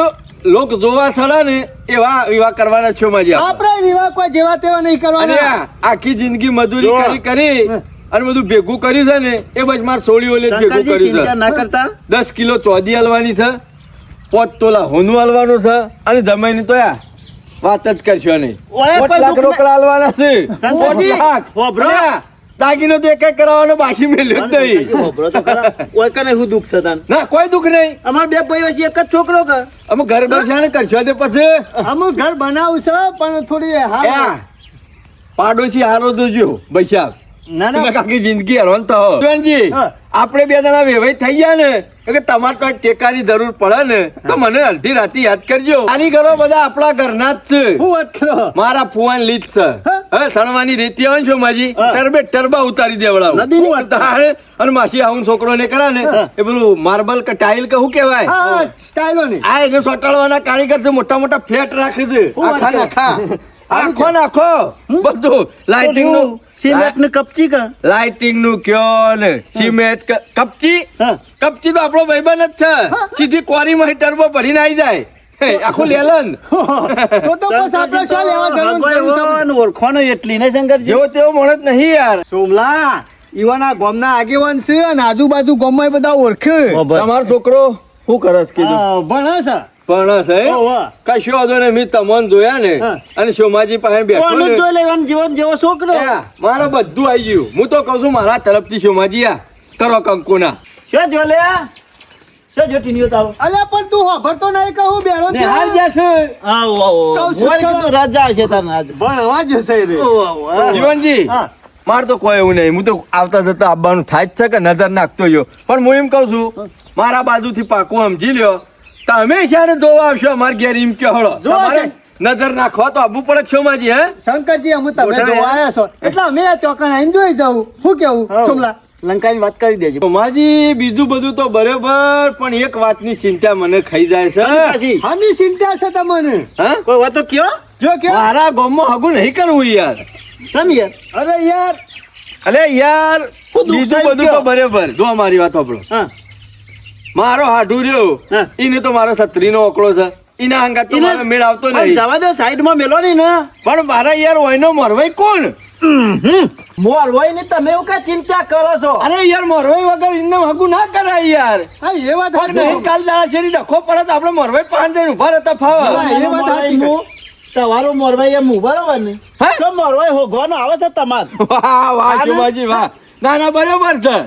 Speaker 2: લોક જોવા સડા ને એવા વિવાહ કરવાના છો માજી આપણે.
Speaker 5: આપણા વિવાહ કોઈ જેવા તેવા નહીં
Speaker 2: અને
Speaker 5: કરવાના
Speaker 2: આખી જિંદગી મજૂરી
Speaker 1: જો.
Speaker 2: કરી અને બધું ભેગું કર્યું છે ને એ બસ માર સોળી ઓલે જ ભેગું
Speaker 1: શંકરજી
Speaker 2: કર્યું
Speaker 1: ચિંતા
Speaker 2: છે
Speaker 1: ના કરતા
Speaker 2: 10 કિલો ચોદી હાલવાની છે 5 તોલા હોનું હાલવાનું છે અને જમાઈની તો વાત જ કરશો નહીં
Speaker 1: ઓય,
Speaker 2: 5
Speaker 1: પણ
Speaker 2: લાખ
Speaker 1: દુઃખ
Speaker 2: રોકડા હાલવાના છે
Speaker 1: શંકરજી,
Speaker 2: 5 લાખ.
Speaker 1: હોભળો.
Speaker 2: અને દાગીનો તો એક કરાવવાનો બાકી મેલ્યો જ નહીં
Speaker 1: હોભળો તો ખરા. ઓય કને હું દુઃખ છે તાન?
Speaker 2: ના કોઈ દુઃખ નહીં
Speaker 1: અમારા બે ભાઈઓ છે, એક જ છોકરો કે
Speaker 2: અમે ઘર બરસાને કરશો તે પછી
Speaker 5: અમે ઘર બનાવું છે પણ થોડી હાલ
Speaker 2: પાડોશી હારો તો જો બૈસાબ
Speaker 5: ના, ના.
Speaker 2: તમે આખી જિંદગી હેરાન થો જીવનજી
Speaker 5: હા.
Speaker 2: આપણે બે જણા વેવાઈ થઈ ગયા ને કે તમારે તો ટેકાની જરૂર પડે ને તો મને અડધી રાતે યાદ કરજો કારીગરો બધા આપણા ઘરના જ છે
Speaker 5: શું વાત કરો
Speaker 2: મારા ફુવાન લીધ છે
Speaker 5: હા.
Speaker 2: હવે સણવાની રેતી આવે ને છો માજી
Speaker 1: હા.
Speaker 2: ટરબે ટરબા ઉતારી દેવડાવું
Speaker 1: નદીની વાત
Speaker 2: તારે અને માસી આવું છોકરો ને કરા ને એ પેલું માર્બલ કે ટાઇલ કે શું કહેવાય
Speaker 5: હા સ્ટાઈલો ની
Speaker 2: આ એને સોટાડવાના કારીગર છે મોટા મોટા ફ્લેટ રાખી દે
Speaker 5: શું વાત
Speaker 2: આખા
Speaker 5: કરે?
Speaker 2: નાખા આખો નાખો બધું લાઇટિંગ નું
Speaker 1: સિમેન્ટ ની કપચી કા
Speaker 2: લાઇટિંગ નું કયો ને સિમેન્ટ કપચી
Speaker 1: હા.
Speaker 2: કપચી તો આપણો ભાઈબંધ જ છે સીધી કોરીમાં ટર્બો ભરીને આવી જાય હે, આખું લેલન
Speaker 5: તો બસ આપણે શું લેવા જવાનું છે?
Speaker 1: ઓળખવાનો એટલી ને શંકરજી
Speaker 2: જેવો તેવો માણસ નહીં યાર
Speaker 5: સોમલા ઈવાના ગામના આગેવાન છે અને આજુબાજુ ગામમાં બધા ઓળખે
Speaker 2: તમારો છોકરો શું કરસ કીધું
Speaker 5: હા, ભણે છે
Speaker 2: પણ છે
Speaker 5: ઓહો.
Speaker 2: કશો વાંધો ને મેં તમને જોયા ને
Speaker 5: હા.
Speaker 2: અને શોમાજી પાસે બેઠો
Speaker 1: કોનું
Speaker 2: ને
Speaker 1: જોઈ લેવાનું જીવન જેવો છોકરો
Speaker 2: મારે બધું આવી ગયું હું તો કઉ છું મારા તરફથી શોમાજી આ કરો કંકુના
Speaker 1: શું જો લે શું જો ટીનીઓ તારો
Speaker 5: અલ્યા પણ તું ખબર નહીં કહું બેરો
Speaker 2: ને હાલ જ્યાં છે
Speaker 1: આવો આવો
Speaker 5: કહું છું
Speaker 1: મોરી
Speaker 5: ખરા.
Speaker 1: કીધું રાજા છે તાર આજ
Speaker 5: ભણવા જશે રે
Speaker 2: જીવનજી
Speaker 5: હા.
Speaker 2: મારે તો કોઈ એવું નહીં હું તો આવતા જતા આવવાનું થાય જ છે કે નજર નાખતો જો પણ હું એમ કઉ છું મારા બાજુથી પાકું સમજી લ્યો તમે શાને જોવા આવશો અમાર ઘેર એમ કે હળો
Speaker 5: જોવા
Speaker 2: તમારે નજર નાખવા તો આવવું પડે છો માજી હે
Speaker 5: શંકરજી અમે તમે
Speaker 1: મોટા
Speaker 5: જોવા આવ્યા છો એટલે અમે ચોકણ આવીને જોઈ જાઉં શું કેવું સોમલા
Speaker 1: લંકાની વાત કરી દેજો
Speaker 2: માજી બીજું બધું તો બરાબર પણ એક વાતની ચિંતા મને ખાઈ જાય છે
Speaker 1: પછી
Speaker 5: આની ચિંતા છે તમને
Speaker 2: હા
Speaker 1: કોઈ વાતો કયો
Speaker 5: જો કે
Speaker 2: મારા ગામમાં હગું નહીં કરવું યાર
Speaker 1: સમ યાર
Speaker 5: અરે યાર
Speaker 2: અલે યાર
Speaker 1: હું દુઃખ
Speaker 2: બીજું
Speaker 1: સાહેબ
Speaker 2: બધું
Speaker 1: કયો?
Speaker 2: તો બરાબર જો મારી વાત આપણો
Speaker 1: હા
Speaker 2: મારો હાડું રહ્યો
Speaker 1: હા.
Speaker 2: એને તો મારો છત્રીનો ઓકળો છે એના અંગાત તો મારો મેળ આવતો
Speaker 1: પણ
Speaker 2: નહીં
Speaker 1: જવા દો સાઈડ માં મેલો નહીં ને
Speaker 2: પણ મારા યાર ઓયનો મરવાઈ કોણ
Speaker 1: મોર હોય ને તમે એવું કઈ ચિંતા કરો છો
Speaker 2: અરે યાર મરવાઈ વગર એમને હગું ના કરાય યાર
Speaker 5: હા એ વાત
Speaker 2: પણ
Speaker 5: સાચી.
Speaker 2: નહીં કાલ દાડા શેરી ડખો પડે તો આપણે મરવાઈ પાંચ દઈને ઉભા રહેતા ફાવે
Speaker 5: હા, એ વાત સાચી
Speaker 1: મોરવાઈનું તમારો મોરવાઈ એમ બરાબર ને
Speaker 2: હે?
Speaker 1: તો મોરવાઈ હોગવાનો આવે છે તમાર
Speaker 2: વાહ વાહ શોભાજી વાહ ના ના બરાબર છે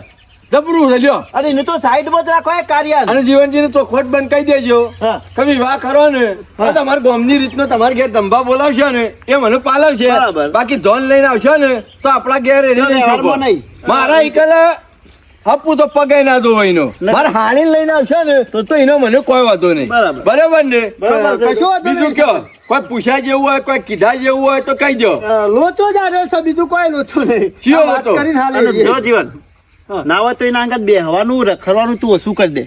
Speaker 2: જબરું છે લ્યો
Speaker 1: અરે એને તો સાઈડ માં જ રાખો એ કાર્ય
Speaker 2: અને જીવનજીને ચોખવટ બંધ કહી દેજો
Speaker 1: હા.
Speaker 2: કે વિવાહ કરો ને તો તમારા ગામની રીતનો તમારા ઘેર ધંભા બોલાવશો ને એ મને પાલવશે
Speaker 1: બરાબર.
Speaker 2: બાકી ધોન લઈને આવશો ને તો આપણા ઘેર એને
Speaker 1: તો
Speaker 2: નહીં
Speaker 1: વ્યવહારમાં
Speaker 2: શોભો.
Speaker 1: નહીં.
Speaker 2: મારા એકલા હપુ તો પગે ના દો એનો
Speaker 1: ના.
Speaker 2: મારે હાલીને લઈને આવશો ને તો એનો મને કોઈ વાંધો નહીં
Speaker 1: બરાબર.
Speaker 2: બરાબર ને
Speaker 1: બરાબર છે.
Speaker 5: કશો વાંધો
Speaker 2: બીજું
Speaker 5: નહીં.
Speaker 2: કયો કોઈ પૂછ્યા જેવું હોય કોઈ કીધા જેવું હોય તો કહી દો
Speaker 5: લોચો જ આ છે બીજું કોઈ લોચો નહીં
Speaker 2: કયો
Speaker 5: આ વાત
Speaker 2: લોચો?
Speaker 5: કરીને હાલે
Speaker 1: અને
Speaker 5: જઈએ.
Speaker 1: જો જીવન ના હોય તો એના આગળ બેહવાનું રખડવાનું તું ઓછું કરી દે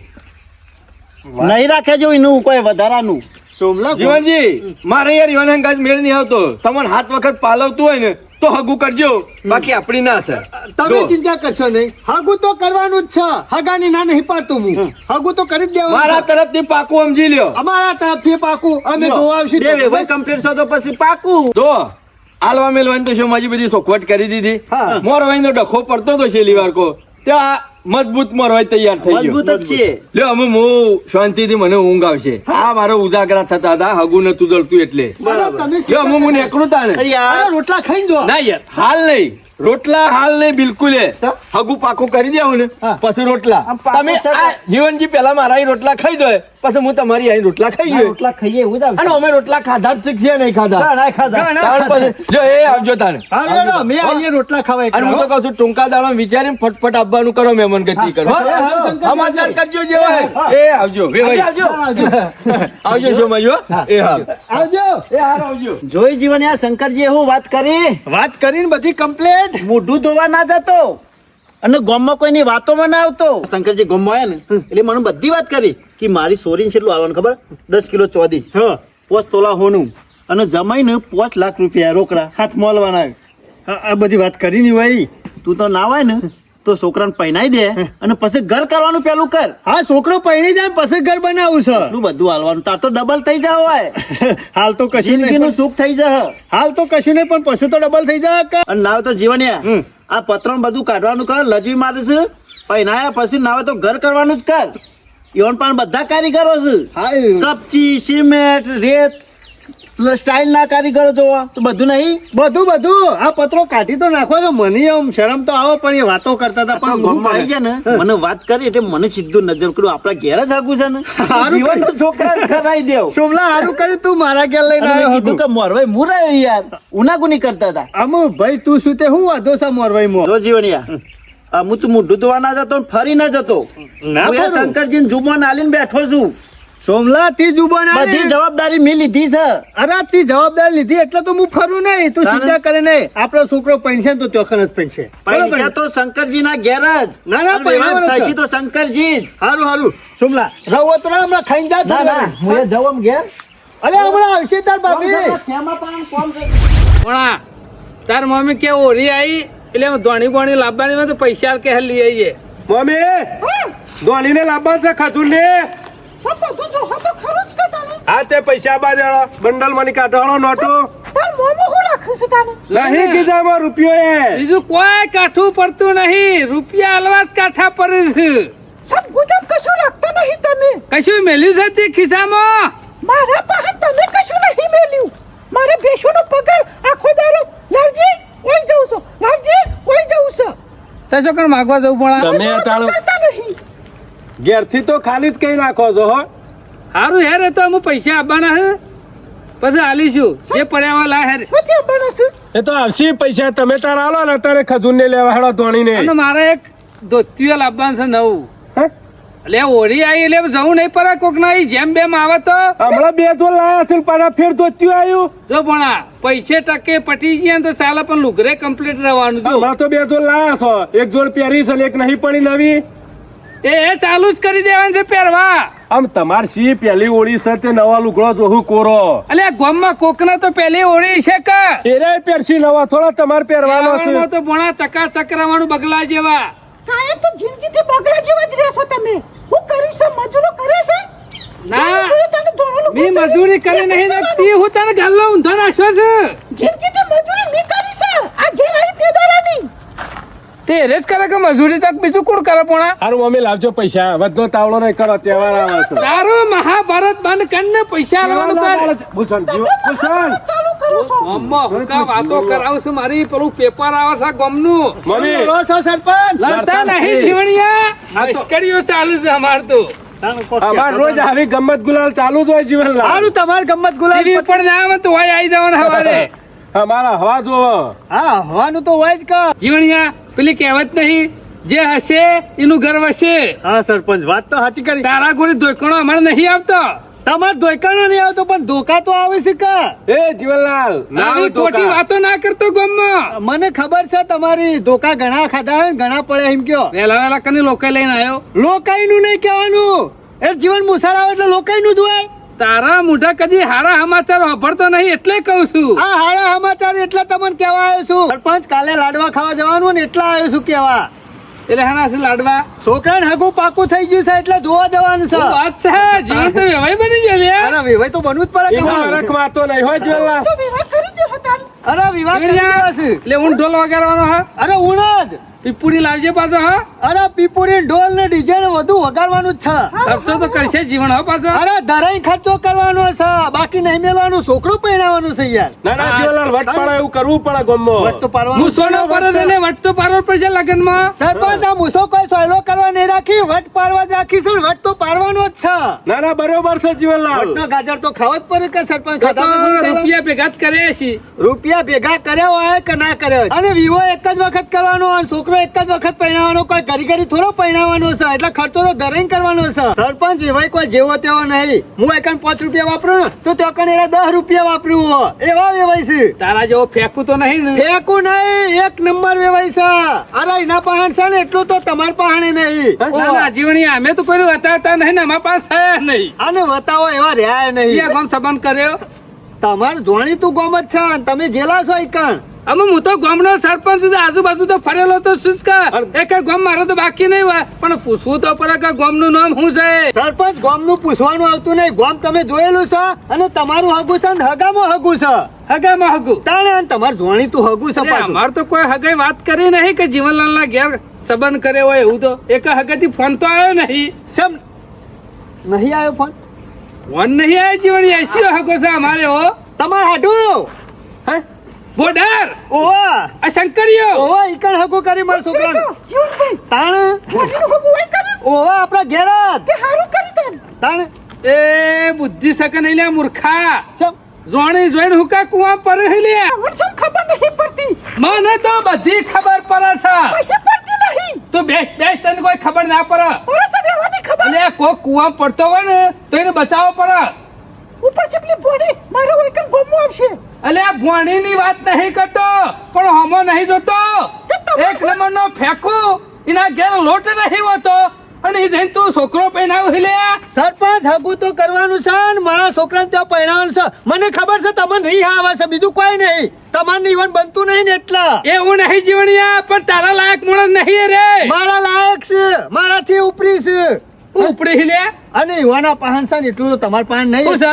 Speaker 1: નહીં રાખે જો એનું કોઈ વધારાનું
Speaker 5: સોમલા
Speaker 2: જીવનજી મારે યાર ઈવાના ગાજ મેળ નહીં આવતો તમને હાથ વખત પાલવતું હોય ને તો હગું કરજો બાકી આપણી ના છે
Speaker 5: તમે
Speaker 2: જો.
Speaker 5: ચિંતા કરશો નહીં હગું તો કરવાનું જ છે હગાની ના નહીં પાડતું હું હગું તો કરી જ
Speaker 2: મારા
Speaker 5: દેવાનું છે.
Speaker 2: તરફથી પાકું સમજી લ્યો
Speaker 5: અમારા તરફથી પાકું અમે જોવા આવશું
Speaker 1: બે વેવાઈ કમ્પ્લીટ થયો તો પછી પાકું
Speaker 2: જો આલવા મેલવાની તો શું માજી બધી સોખવટ કરી દીધી
Speaker 5: હા.
Speaker 2: મોરવાઈનો ડખો પડતો તો છેલ્લી વાર કો ત્યાં મજબૂત મોરવાઈ તૈયાર થઈ ગયો
Speaker 1: મજબૂત જ છે
Speaker 2: લ્યો અમે હું શાંતિથી મને ઊંઘ આવશે આ મારો ઉજાગરા થતા હતા હગું નતું જળતું એટલે
Speaker 5: અરે તમે
Speaker 2: લ્યો અમે હું નીકળું તાને
Speaker 1: અરે યાર
Speaker 5: અરે રોટલા ખાઈને જો
Speaker 2: ના યાર હાલ નહીં રોટલા હાલ નહીં બિલકુલ હગું પાકું કરી દેવું ને
Speaker 1: હા.
Speaker 2: પછી રોટલા
Speaker 1: આમ પાકું
Speaker 2: તમે
Speaker 1: છે ને?
Speaker 2: આ જીવનજી પહેલા મારા અહીં રોટલા ખાઈ દો પછી હું તમારી અહીં રોટલા ખાઈ
Speaker 1: આ
Speaker 2: ગયો
Speaker 1: રોટલા ખાઈએ એવું જ
Speaker 2: અને
Speaker 1: આવશે.
Speaker 2: અમે રોટલા ખાધા જ શીખીએ નહીં ખાધા
Speaker 1: ઘણા ખાધા.
Speaker 2: તાણ પછી જો એ આવજો તાને
Speaker 5: હા રેડો, મેં આવીએ રોટલા ખાવા
Speaker 2: અને હું તો કહું છું ટૂંકા દાડા વિચારીને ફટફટ આપવાનું કરો મહેમાન ગતિ કરો
Speaker 5: હા, હા, શંકરજી,
Speaker 2: સમાચાર કરજો જે હોય એ આવજો વેવાઈ.
Speaker 1: આવજો.
Speaker 2: આવજો શોમાજી, હો. એ હાલ
Speaker 5: આવજો
Speaker 2: એ હાલ આવજો
Speaker 1: જોઈ જીવન યાર શંકરજી એવું વાત કરી
Speaker 5: વાત કરીને બધી કમ્પ્લેટ
Speaker 1: મોઢું ધોવા ના જતો અને ગામમાં કોઈની વાતોમાં ના આવતો શંકરજી ગામમાં આવ્યા ને એટલે મને બધી વાત કરી કે મારી સોરીને કેટલું આવવાનું ખબર 10 કિલો ચોદી
Speaker 5: હા
Speaker 1: 5 તોલા હોનું અને જમાઈને 5 લાખ રૂપિયા રોકડા હાથ મોલવાના
Speaker 5: આ બધી વાત કરી ની ભાઈ
Speaker 1: તું તો ના હોય ને તો છોકરાને પહેનાઈ દે અને પછી ઘર કરવાનું પેલું કર
Speaker 5: હા છોકરો પહેરી જાય પછી ઘર બનાવું છે
Speaker 1: એટલું બધું હાલવાનું તાર તો ડબલ થઈ જાવ હોય
Speaker 5: હાલ તો કશું નહીં
Speaker 1: જિંદગીનું સુખ થઈ જશે
Speaker 5: હાલ તો કશું નહીં પણ પછી તો ડબલ થઈ જાય કે
Speaker 1: અને ના હોય તો જીવનિયા આ પત્રણ બધું કાઢવાનું કર લજવી મારે છે પહેનાયા પછી ના હોય તો ઘર કરવાનું જ કર ઈવન પણ બધા કારીગરો છે
Speaker 5: હા
Speaker 1: કપચી સિમેન્ટ રેત સ્ટાઇલ ના કારીગરો જોવા તો બધું નહીં
Speaker 5: બધું આ પત્રો કાઢી તો નાખો છો. મને આમ શરમ તો આવો પણ એ વાતો કરતા હતા પણ
Speaker 1: ગામમાં આવી જાય ને મને વાત કરી એટલે મને સીધું નજર કર્યું આપડા ઘેર જ આગું છે ને જીવન છોકરા કરાઈ દેવ.
Speaker 5: સોમલા સારું કર્યું તું મારા ઘેર લઈને
Speaker 1: અને મેં
Speaker 5: આવ્યો
Speaker 1: કીધું
Speaker 5: હતો.
Speaker 1: કે મોરવાઈ મુરાયો યાર ઉનાગુની કરતા હતા.
Speaker 5: આમ ભાઈ તું શું તે હું વાંધો છે મોરવાઈમાં?
Speaker 1: જો જીવણિયા હું તું મોઢું ધોવા ના જતો ને ફરી ના જતો.
Speaker 5: ના
Speaker 1: હું એ
Speaker 5: ફરું.
Speaker 1: શંકરજીને જુબાન આલીને બેઠો છું.
Speaker 5: સોમલા તી જુબાન આલી.
Speaker 1: બધી જવાબદારી મેં લીધી છે.
Speaker 5: અરે તી જવાબદારી લીધી એટલે તો હું ફરું નહીં. તું
Speaker 1: તારે?
Speaker 5: ચિંતા કરે નહીં. આપણો છોકરો પૈસે તો ચોખન જ પૈસે.
Speaker 1: પૈસા તો શંકરજીના ઘેર જ.
Speaker 5: ના, ના,
Speaker 1: અને એમાં
Speaker 5: પૈસાવાળો
Speaker 1: થશી
Speaker 5: છે.
Speaker 1: તો શંકરજી જ.
Speaker 5: સારું સોમલા રહો તો હમણાં ખાઈને જા
Speaker 1: ના ના હું એ જવું ઘેર.
Speaker 5: અરે હમણાં આવશે તાર ભાભી.
Speaker 3: ભણા તાર મમ્મી કે ઓરી આવી એટલે અમે ધોણી બોણી લાવવાની હોય તો પૈસા કે લઈ આવીએ.
Speaker 4: મમ્મી ધોનીને લાવવા છે ખજૂરને. હા તે પૈસા બાજુ બંડલ મને કાઢવાનો નોટો નહીં કીધામાં રૂપિયો એ
Speaker 3: બીજું કોઈ કાઠું પડતું નહીં, રૂપિયા હલવા જ કાઠા પડે છે. કશું મેલ્યું છે તે ખિસ્સામાં?
Speaker 6: મારા પાસે તમે કશું નહીં મેલ્યું. મારે ભેંસોનો પગાર આખો દાડો લાવજે ઓય જઉં છું, લાવજે ઓય જઉં છું.
Speaker 3: તો શું કર માગવા જવું પણ?
Speaker 4: તમે તાળો
Speaker 6: કરતા નહીં.
Speaker 4: ઘેરથી તો ખાલી જ કઈ નાખો છો હો.
Speaker 3: સારું હેર એ તો અમે પૈસા આપવાના હે પછી આલીશું જે પડ્યા હોય લા હેર.
Speaker 6: શું ત્યાં બનસ?
Speaker 4: એ તો આવશે પૈસા તમે તાર આલો ને તારે ખજૂરને લેવા હેડો ધોણીને.
Speaker 3: અને મારે એક ધોતિયો લાવવાનું છે નવું.
Speaker 4: હે?
Speaker 3: એટલે ઓરી આવી એટલે જવું નહીં પડે કોક ના જેમ બેમ આવે તો.
Speaker 4: હમણાં બે જોડ લાયા છે ને પાછા ફેર ધોત્યું આવ્યું.
Speaker 3: જો ભણા પૈસે ટકે પટી ગયા ને તો ચાલે પણ લુગરે કમ્પ્લીટ રહેવાનું. જો
Speaker 4: હમણાં તો બે જોડ લાયા છો. એક જોડ પહેરી છે ને એક નહીં પડી નવી.
Speaker 3: એ ચાલુ જ કરી દેવાનું છે પહેરવા.
Speaker 4: આમ તમાર સી પેલી ઓળી છે તે નવા લુગડો જોહું કોરો.
Speaker 3: એટલે ગામમાં કોકના તો પેલી ઓળી છે કે
Speaker 4: એરાય પહેરશી નવા થોડા તમારે પહેરવાનો
Speaker 3: પહેરવાનો
Speaker 4: છે.
Speaker 3: તો ભણા ચકાચક રહેવાનું બગલા જેવા.
Speaker 6: કાયમ તો જિંદગીથી બગડા જેવા જ રહેશો તમે. હું કર્યું છે મજૂરો કરે છે.
Speaker 3: ના
Speaker 6: જ્યારે જોઈએ તને ધોરણું
Speaker 3: મી
Speaker 6: બોલતા
Speaker 3: મજૂરી કરી નહીં શકતી હું તને ગાલ્લો ઊંધો નાખ્યો છે.
Speaker 6: જિંદગીથી મજૂરી મેં કરી છે. આ ઘેર આવી તે દાડાની.
Speaker 3: તે રે જ કરે કે મજૂરી તક બીજું કોણ કરે પોણા?
Speaker 4: હારું મમ્મી લાવજો પૈસા. વધો તાવડો નહીં કરો તહેવાર આવે છે.
Speaker 3: તારું મહાભારત બંધ કરીને પૈસા લેવાનું કર.
Speaker 4: ભૂષણ જીવો ભૂષણ.
Speaker 6: ચાલુ કરો છો.
Speaker 3: ગામમાં હુંકા વાતો કરાવશે મારી પેલું પેપર આવે છે ગામનું.
Speaker 4: મમ્મી
Speaker 5: બોલો છો સરપંચ?
Speaker 3: લડતા નહીં જીવણિયા મસ્કરીઓ ચાલુ છે અમાર તો.
Speaker 4: અમાર રોજ આવી ગમત ગુલાલ ચાલુ જ હોય જીવન
Speaker 5: સારું તમારે ગમત ગુલાબ
Speaker 3: ટીવી ઉપર ના આવે તો હોય આવી જવાનું સવારે.
Speaker 4: અમારા હવા જોવો.
Speaker 5: હા હવાનું તો હોય જ કા.
Speaker 3: જીવણિયા પેલી કહેવત નહીં જે હશે એનું ગર્વ હશે.
Speaker 5: હા સરપંચ વાત તો સાચી કરી.
Speaker 3: તારા ગોળી ધોકણો અમારે નહીં આવતો.
Speaker 5: તમારે ધોકાનો નહીં આવતો પણ ધોકા તો આવે છે કા.
Speaker 4: એ જીવનલાલ ના
Speaker 3: આવી
Speaker 4: ધોકા.
Speaker 3: ખોટી વાતો ના કરતો ગામમાં.
Speaker 5: મને ખબર છે તમારી ધોકા ઘણા ખાધા હોય ને ઘણા પડ્યા એમ કયો.
Speaker 3: વેલા વેલા કને લોકો લઈને આવ્યો.
Speaker 5: લોકાઈનું નહીં કહેવાનું. એ જીવન મુસાર આવે એટલે લોકાઈનું જ હોય.
Speaker 3: તારા મોઢા કદી હારા સમાચાર વાપરતો નહીં એટલે કહું છું.
Speaker 5: આ હારા સમાચાર એટલે તમને કહેવા આવ્યો છું. સરપંચ કાલે લાડવા ખાવા જવાનું ને એટલે આવ્યો છું કેવા.
Speaker 3: એટલે હાના છે લાડવા.
Speaker 5: છોકરાને હગું પાકું થઈ ગયું છે એટલે જોવા જવાનું છે.
Speaker 3: શું વાત છે? જીવન તો વ્યવહાર બની ગયો લે.
Speaker 5: અરે વિવાહ તો બનવું જ પડે કે
Speaker 4: એમાં હરખ વાતો નહીં હોય જીવનલાલ.
Speaker 6: તો વિવાહ કરી દો હતા.
Speaker 5: અરે વિવાહ કરી દેવા છે.
Speaker 3: એટલે હું ઢોલ વગાડવાનો હા.
Speaker 5: અરે ઉણ જ.
Speaker 3: પીપુડી લાવજે પાછો હા.
Speaker 5: અરે પીપુરી ઢોલ ને ડીજે ને વધુ વગાડવાનું જ છે.
Speaker 3: ખર્ચો તો કરશે જીવન હો પાછો.
Speaker 5: અરે ધરાઈ ખર્ચો કરવાનો છે બાકી નહીં મેળવાનું. છોકરું પહેરાવાનું છે યાર.
Speaker 4: ના ના જીવનલાલ વટ પાડો એવું કરવું પડે ગામમાં.
Speaker 5: વટ તો પાડવાનું
Speaker 3: હું સોનો પર એટલે વટ તો પારવો પડશે લગ્નમાં.
Speaker 5: સરપંચ આ મૂસો કોઈ સોયલો કરવા નહીં રાખી. વટ પાડવા જ રાખી છે. વટ તો પાડવાનો જ છે.
Speaker 4: ના ના બરોબર છે જીવનલાલ.
Speaker 5: વટનો ગાજર તો ખાવો જ પડે કે સરપંચ
Speaker 3: તો
Speaker 5: ખાધા વગર ચાલે?
Speaker 3: રૂપિયા ભેગા જ કરે છે.
Speaker 5: રૂપિયા ભેગા કર્યા હોય કે ના કર્યા હોય. અને વિવો એક જ વખત કરવાનો અને છોકરો એક જ વખત પહેણાવવાનો. કોઈ ઘડી ઘડી થોડો પહેણાવવાનો છે એટલે ખર્ચો તો ધરાઈને કરવાનો છે. સરપંચ વિવાહ કોઈ જેવો તેવો નહીં. હું એકન 5 રૂપિયા વાપરું ને તો તો કણ એના 10 રૂપિયા વાપરું હો. એવા વેવાય છે.
Speaker 3: તારા જેવો ફેંકું તો નહીં ને.
Speaker 5: ફેંકું નહીં એક નંબર વેવાય છે. અરે એના પહાણ છે ને એટલું તો તમાર પહાણે નહીં.
Speaker 3: ના ના જીવણી અમે તો કોઈ હતા નહીં ને અમારા પાસે છે નહીં.
Speaker 5: અને બતાવો એવા રહ્યા નહીં.
Speaker 3: ક્યાં ગામ સંબંધ કર્યો?
Speaker 5: તમારે જોણી તું ગોમ જ છે અને તમે જેલા છો એકણ.
Speaker 3: અમે હું તો ગામનો સરપંચ છું. આજુબાજુ તો ફરેલો તો શું જ કર. એક ગામ મારો તો બાકી નહીં હોય પણ પૂછવું તો પડે કે ગામનું નામ શું છે.
Speaker 5: સરપંચ ગોમનું પૂછવાનું આવતું નહીં. ગોમ તમે જોયેલું છે અને તમારું હગું છે અને હગામાં હગું છે.
Speaker 3: હગામાં હગું.
Speaker 5: તાણે અને તમારે જોણી તું હગું છે પાછું.
Speaker 3: અમાર તો કોઈ હગાઈ વાત કરી નહીં કે જીવનલાલ ના ઘેર સંબંધ કરે હોય એવું તો એક હગાથી ફોન તો આવ્યો નહીં.
Speaker 5: સમ નહીં આવ્યો ફોન.
Speaker 3: ફોન નહીં આવ્યો જીવણી એસી હગો છે અમારે હો.
Speaker 5: તમાર હાડું
Speaker 4: હે
Speaker 3: બોર્ડર
Speaker 5: ઓહો
Speaker 3: આ શંકરીઓ
Speaker 5: ઓહો ઈકણ હગું કરી મારા છોકરાને
Speaker 6: જીવનભાઈ
Speaker 5: તાણ
Speaker 6: ભણીનું હગું હોય કરે
Speaker 5: ઓહો આપણા ઘેર જ.
Speaker 6: તે હારું કરી તન
Speaker 5: તાણ
Speaker 3: એ બુદ્ધિ સકે નહીં લે મૂર્ખા
Speaker 5: ચમ
Speaker 3: જોણી જોઈને હુકા કુવા પર લે
Speaker 6: મને સમ ખબર નહીં પડતી
Speaker 3: મને તો બધી ખબર પડે છે
Speaker 6: કશે પડતી નહીં
Speaker 3: તું બેસ બેસ તને કોઈ ખબર ના પડે
Speaker 6: ઓરે સબ એવાની ખબર
Speaker 3: એટલે કોઈ કુવા પડતો હોય ને તો એને બચાવવો પડે
Speaker 6: ઉપર ચપલી બોડી મારો હોય કન ગોમો આવશે
Speaker 3: એટલે આ ભોણીની વાત નહીં કરતો પણ હમો નહીં જોતો એક નંબરનો ફેંકું એના ઘેર લોટ નહીં હોતો અને એ જઈને તું છોકરો પહેરાવ લે
Speaker 5: સરપંચ હગું તો કરવાનું છે ને મારા છોકરાને ત્યાં પહેણાવવાનું છે મને ખબર છે તમને નહીં આવે છે બીજું કોઈ નહીં તમારે ઈવન બનતું નહીં ને એટલા
Speaker 3: એવું નહીં જીવણિયા પણ તારા લાયક માણસ નહીં રે
Speaker 5: મારા લાયક છે મારાથી ઉપરી છે
Speaker 3: ઉપડી લે
Speaker 5: અને યુવાના પાહન છે ને એટલું તો તમારા પાહન
Speaker 3: શું
Speaker 5: નહીં
Speaker 3: છે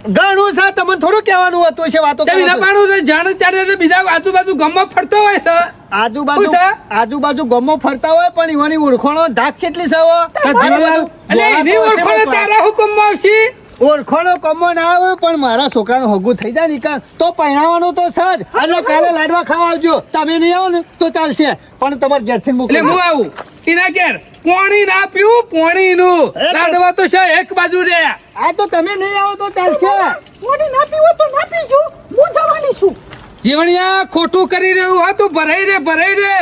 Speaker 5: ઘણું છે તમને થોડું કહેવાનું હતું છે વાતો
Speaker 3: તે
Speaker 5: કરો
Speaker 3: વિના
Speaker 5: છો.
Speaker 3: પાણું છે જાણે ત્યારે બીજા આજુબાજુ ગામમાં ફરતો હોય છે
Speaker 5: આજુબાજુ
Speaker 3: શું છે?
Speaker 5: આજુબાજુ ગમો ફરતા હોય પણ યુવાની ઓળખોણો ધાક કેટલી છે હો?
Speaker 4: જીવનલાલ,
Speaker 3: એટલે એની ઓળખોને તારા હુકમમાં આવશે
Speaker 5: ઓળખોણો કમો ના આવે પણ મારા છોકરાનું હગું થઈ જાય ને તો પહેણાવાનું તો છે જ એટલે કાલે લાડવા ખાવા આવજો તમે નહીં આવો ને તો ચાલશે પણ તમારે ઘેરથી
Speaker 3: એટલે
Speaker 5: મોકલો
Speaker 3: હું આવું એના ઘેર પોણી ના પીવું પોણી નું લાડવા તો છે એક બાજુ રે
Speaker 5: આ તો તમે નહીં આવો તો ચાલશે
Speaker 6: બોડી ના પીવો તો ના પીજો હું જવાની છું
Speaker 3: જીવણિયા ખોટું કરી રહ્યું હા તું ભરાઈ રે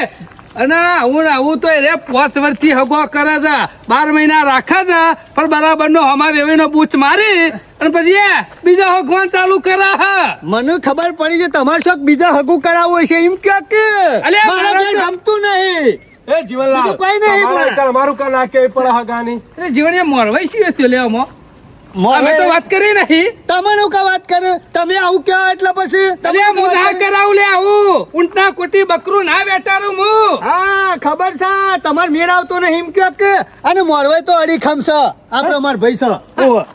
Speaker 3: અને આવું તો રે 5 વર્ષથી હગો કરે છે 12 મહિના રાખે છે પણ બરાબર નો હમા વેવીનો બૂચ મારી અને પછી બીજા હગવાન ચાલુ કરે હા
Speaker 5: મને ખબર પડી છે તમારે શોખ બીજા હગું કરાવવું છે એમ ક્યાં કે
Speaker 3: અલ્યા,
Speaker 5: મારા
Speaker 3: મારા
Speaker 5: ઘેર
Speaker 3: તો-
Speaker 5: ગમતું નહીં
Speaker 4: એ જીવનલાલ
Speaker 5: બીજું કોઈ નહીં
Speaker 4: તમારે
Speaker 5: બોલે.
Speaker 4: કાલ અમારું કાલ નાખે પડે હગાની
Speaker 3: એટલે જીવણિયા મોરવાઈ છીએ થયો લેવામાં અમે તો વાત કરી નહીં
Speaker 5: તમે કા વાત કરે તમે આવું ક્યાં એટલે પછી તમે
Speaker 3: અલ્યા હું ના કરાવું લે આવું ઊંટના કોટી બકરું ના બેટાડું હું
Speaker 5: હા ખબર છે તમાર મેળ આવતો નહીં એમ ક્યાં કે અને મોરવાઈ તો અડીખમ છે આપણે અમાર ભાઈ છે ઓવા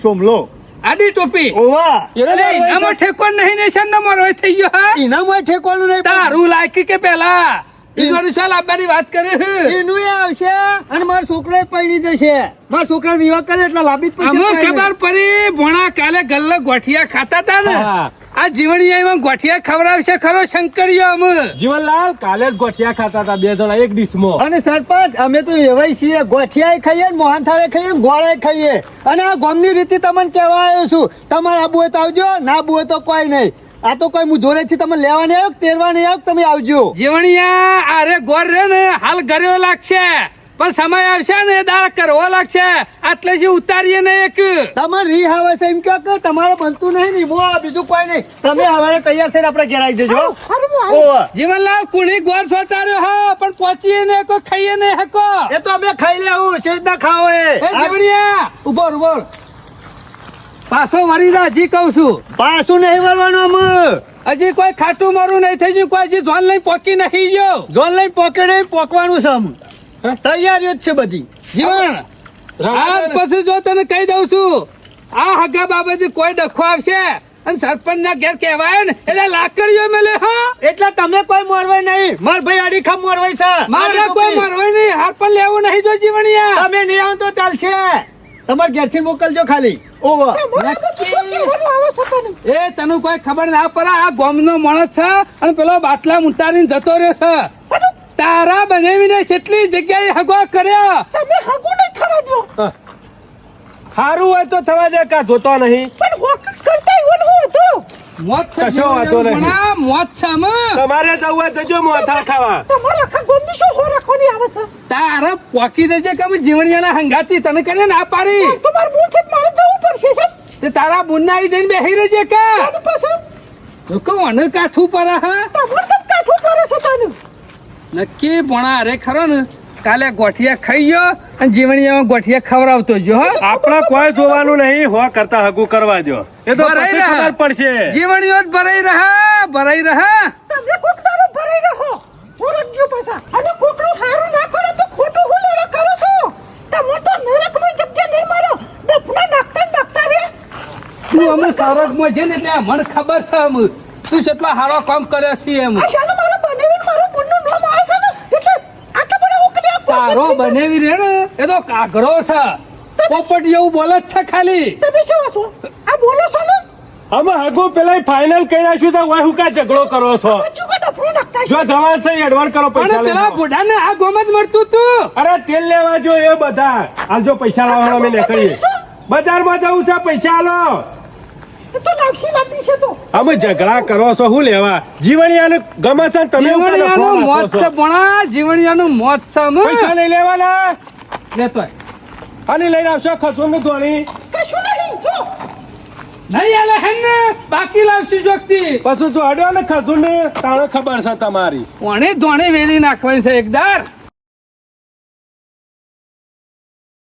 Speaker 5: સોમલો
Speaker 3: આડી ટોપી
Speaker 5: ઓવા
Speaker 3: અલે એનામાં ઠેકોન નહીં નેશન નો મોરવાઈ થઈ ગયો હા
Speaker 5: એનામાં ઠેકવાનું નહીં
Speaker 3: તારું લાયકી કે પેલા બીજું શાલ આપવાની વાત કરે છે
Speaker 5: એનું એ આવશે અને મારા છોકરો પૈણી જશે મારા છોકરા વિવાહ કરે એટલે લાંબી જ
Speaker 3: અમુક
Speaker 5: પૈસા
Speaker 3: ખબર પડી ભોણા કાલે ગલ્લે ગોઠિયા ખાતા તા ને
Speaker 4: હા.
Speaker 3: આ જીવણીયા એમાં ગોઠિયા ખવડાવશે ખરો શંકરીયો અમે
Speaker 4: જીવનલાલ કાલે જ ગોઠિયા ખાતા હતા 2 જણા એક ડીશમાં
Speaker 5: અને સરપંચ અમે તો એવાય છીએ ગોઠિયાય ખાઈએ ને મોહનથાળે ખાઈએ ને ગોળાય ખાઈએ અને આ ગામની રીતે તમને કહેવા આવ્યો છું તમારે આબુ હોય તો આવજો ના આબુ હોય તો કોઈ નહીં આ તો કોઈ હું જોડેથી તમે લેવા નહીં આવ્યો તેરવા નહીં આવ્યો તમે આવજો
Speaker 3: જીવણીયા આરે ગોર રે ને હાલ ગર્યો લાગશે પણ સમય આવશે ને દાળ કરવો લાગશે આટલે જે ઉતારીએ ને એક
Speaker 5: તમારે રી આવે છે એમ કહો કે તમારે બનતું નહીં ને મો બીજું કોઈ નહીં તમે હવે તૈયાર થઈને આપણે ઘેર આવી જજો
Speaker 6: હારું હું આવું.
Speaker 5: ઓવા
Speaker 3: જીવનલાલ કુણી ગોર સોટાડ્યો હા પણ પહોંચીએ ને કો ખાઈએ ને હકો
Speaker 5: એ તો અમે ખાઈ લેવું શેર ના ખાવો
Speaker 3: એ
Speaker 5: એ
Speaker 3: જીવણીયા ઉભો પાછો વળી જા હજી કહું છું
Speaker 5: પાછું નહીં વળવાનું અમે
Speaker 3: હજી કોઈ ખાટું મારું નહીં થઈ ગયું કોઈ હજી જોન લઈને પોકી નહીં ગયો
Speaker 5: જોન લઈને પોકે નહીં પોકવાનું છે અમે તૈયારીઓ જ છે બધી
Speaker 3: જીવન આજ પછી જો તને કહી દઉં છું આ હગા બાબતે કોઈ ડખો આવશે અને સરપંચ ના ઘેર કહેવાય ને એટલે લાકડીઓ મેલે હા
Speaker 5: એટલે તમે કોઈ મોરવાય નહીં માર ભાઈ અડીખમ મોરવાય છે
Speaker 3: મારે કોઈ મારવાય નહીં હાથ પણ લેવું નહીં જો જીવણિયા
Speaker 5: તમે નહીં આવો તો ચાલશે તમારે ઘેરથી મોકલજો ખાલી ઓવા
Speaker 6: મને બધું શું કહેવાનું આવે છે પણ
Speaker 3: એ તને કોઈ ખબર ના પડે આ ગામનો માણસ છે અને પેલો બાટલા ઉતારીને જતો રહ્યો છે તારા બનાવીને કેટલી જગ્યાએ હગો કર્યો
Speaker 6: તમે હગું નહીં થવા દો
Speaker 4: સારું હોય તો થવા દે કા જોતો નહીં
Speaker 6: પણ વોકિંગ કરતા એવું હું હતો
Speaker 3: મોત છે
Speaker 4: કશો વાંધો નહીં.
Speaker 3: જીવણિયા, મોત છે અમે.
Speaker 4: તમારે જવું હોય તો જો મોથા ખાવા
Speaker 6: તમારે આખા ગોમની શું હો રાખવાની આવે છે
Speaker 3: તારે પોકી દેજે કે અમે જીવણિયાના હંગાતી તને કને ના પાડી
Speaker 6: તમારે મૂળ છે મારે જવું પડશે સાહેબ
Speaker 3: તે તારા બુનના આવી જઈને બેહી રહેજે કે
Speaker 6: આની પાસે
Speaker 3: જો કહું અને કાઠું પર હા
Speaker 6: તમારે સબ કાઠું પડે છે તાનું
Speaker 3: નક્કી ભણા અરે ખરો ને કાલે ગોઠિયા ખાઈ ગયો અને જીવણીયામાં ગોઠિયા ખવડાવતો જો હો
Speaker 4: આપણા કોઈ જોવાનું નહીં હો કરતા હગું કરવા દો એ તો
Speaker 3: ભરાઈ
Speaker 4: પછી
Speaker 3: રહે.
Speaker 4: ખબર પડશે
Speaker 3: જીવણીઓ જ ભરાઈ રહે
Speaker 6: તમે કોક દારૂ ભરાઈ રહો ઓરખજો પાછા અને કોકનું હારું ના કરો તો ખોટું હું લેવા કરો છો તમે તો નરકમાં જગ્યા નહીં મારો દફના નાખતા રે
Speaker 3: તું અમે સારકમાં છે ને એટલે મને ખબર છે અમે તું કેટલો સારો કામ કર્યો છે એમ
Speaker 6: આ જાણે મારો બનેવીને મારું પુણ્યનું નામ આવે છે ને એટલે આટલા બધા ઉકલ્યા
Speaker 3: તારો બનેવી રે ને એ તો કાગરો છે પોપટ જેવું બોલે જ છે ખાલી
Speaker 6: તમે શું વાસો આ બોલો છો ને
Speaker 4: અમે હગું પેલા ફાઇનલ કરી નાખ્યું તો હું કા ઝઘડો કરો છો
Speaker 6: બચ્ચું કો ડફરો નાખતા
Speaker 4: જો જવાન છે એડવાન્સ કરો
Speaker 3: પણ
Speaker 4: પૈસા
Speaker 3: પેલા
Speaker 4: લઈ
Speaker 3: બુઢાને આ ગોમ જ મળતું તું
Speaker 4: અરે તેલ લેવા જો એ બધા આલજો પૈસા લાવવાનો અમે નીકળીએ બજારમાં જવું છે પૈસા આલો
Speaker 6: તો લાવશી લાવી છે તો
Speaker 4: અમે ઝઘડા કરો છો શું લેવા જીવણિયાને ગમે છે ને તમે
Speaker 3: જીવણિયાનું મોત છે ભણા જીવણિયાનું મોત છે અમે.
Speaker 4: પૈસા લઈ લેવાના
Speaker 3: લેતો આય.
Speaker 4: અને લઈને આવશો ખસું ને ધોણી
Speaker 6: કશું નહીં જો
Speaker 3: નહીં આલે હે ને બાકી લાવશું જોગતી
Speaker 4: પછી જો અડ્યો ને ખસું ને તાણે ખબર છે તમારી
Speaker 3: કોણે ધોણી વેરી નાખવાની છે એકદાર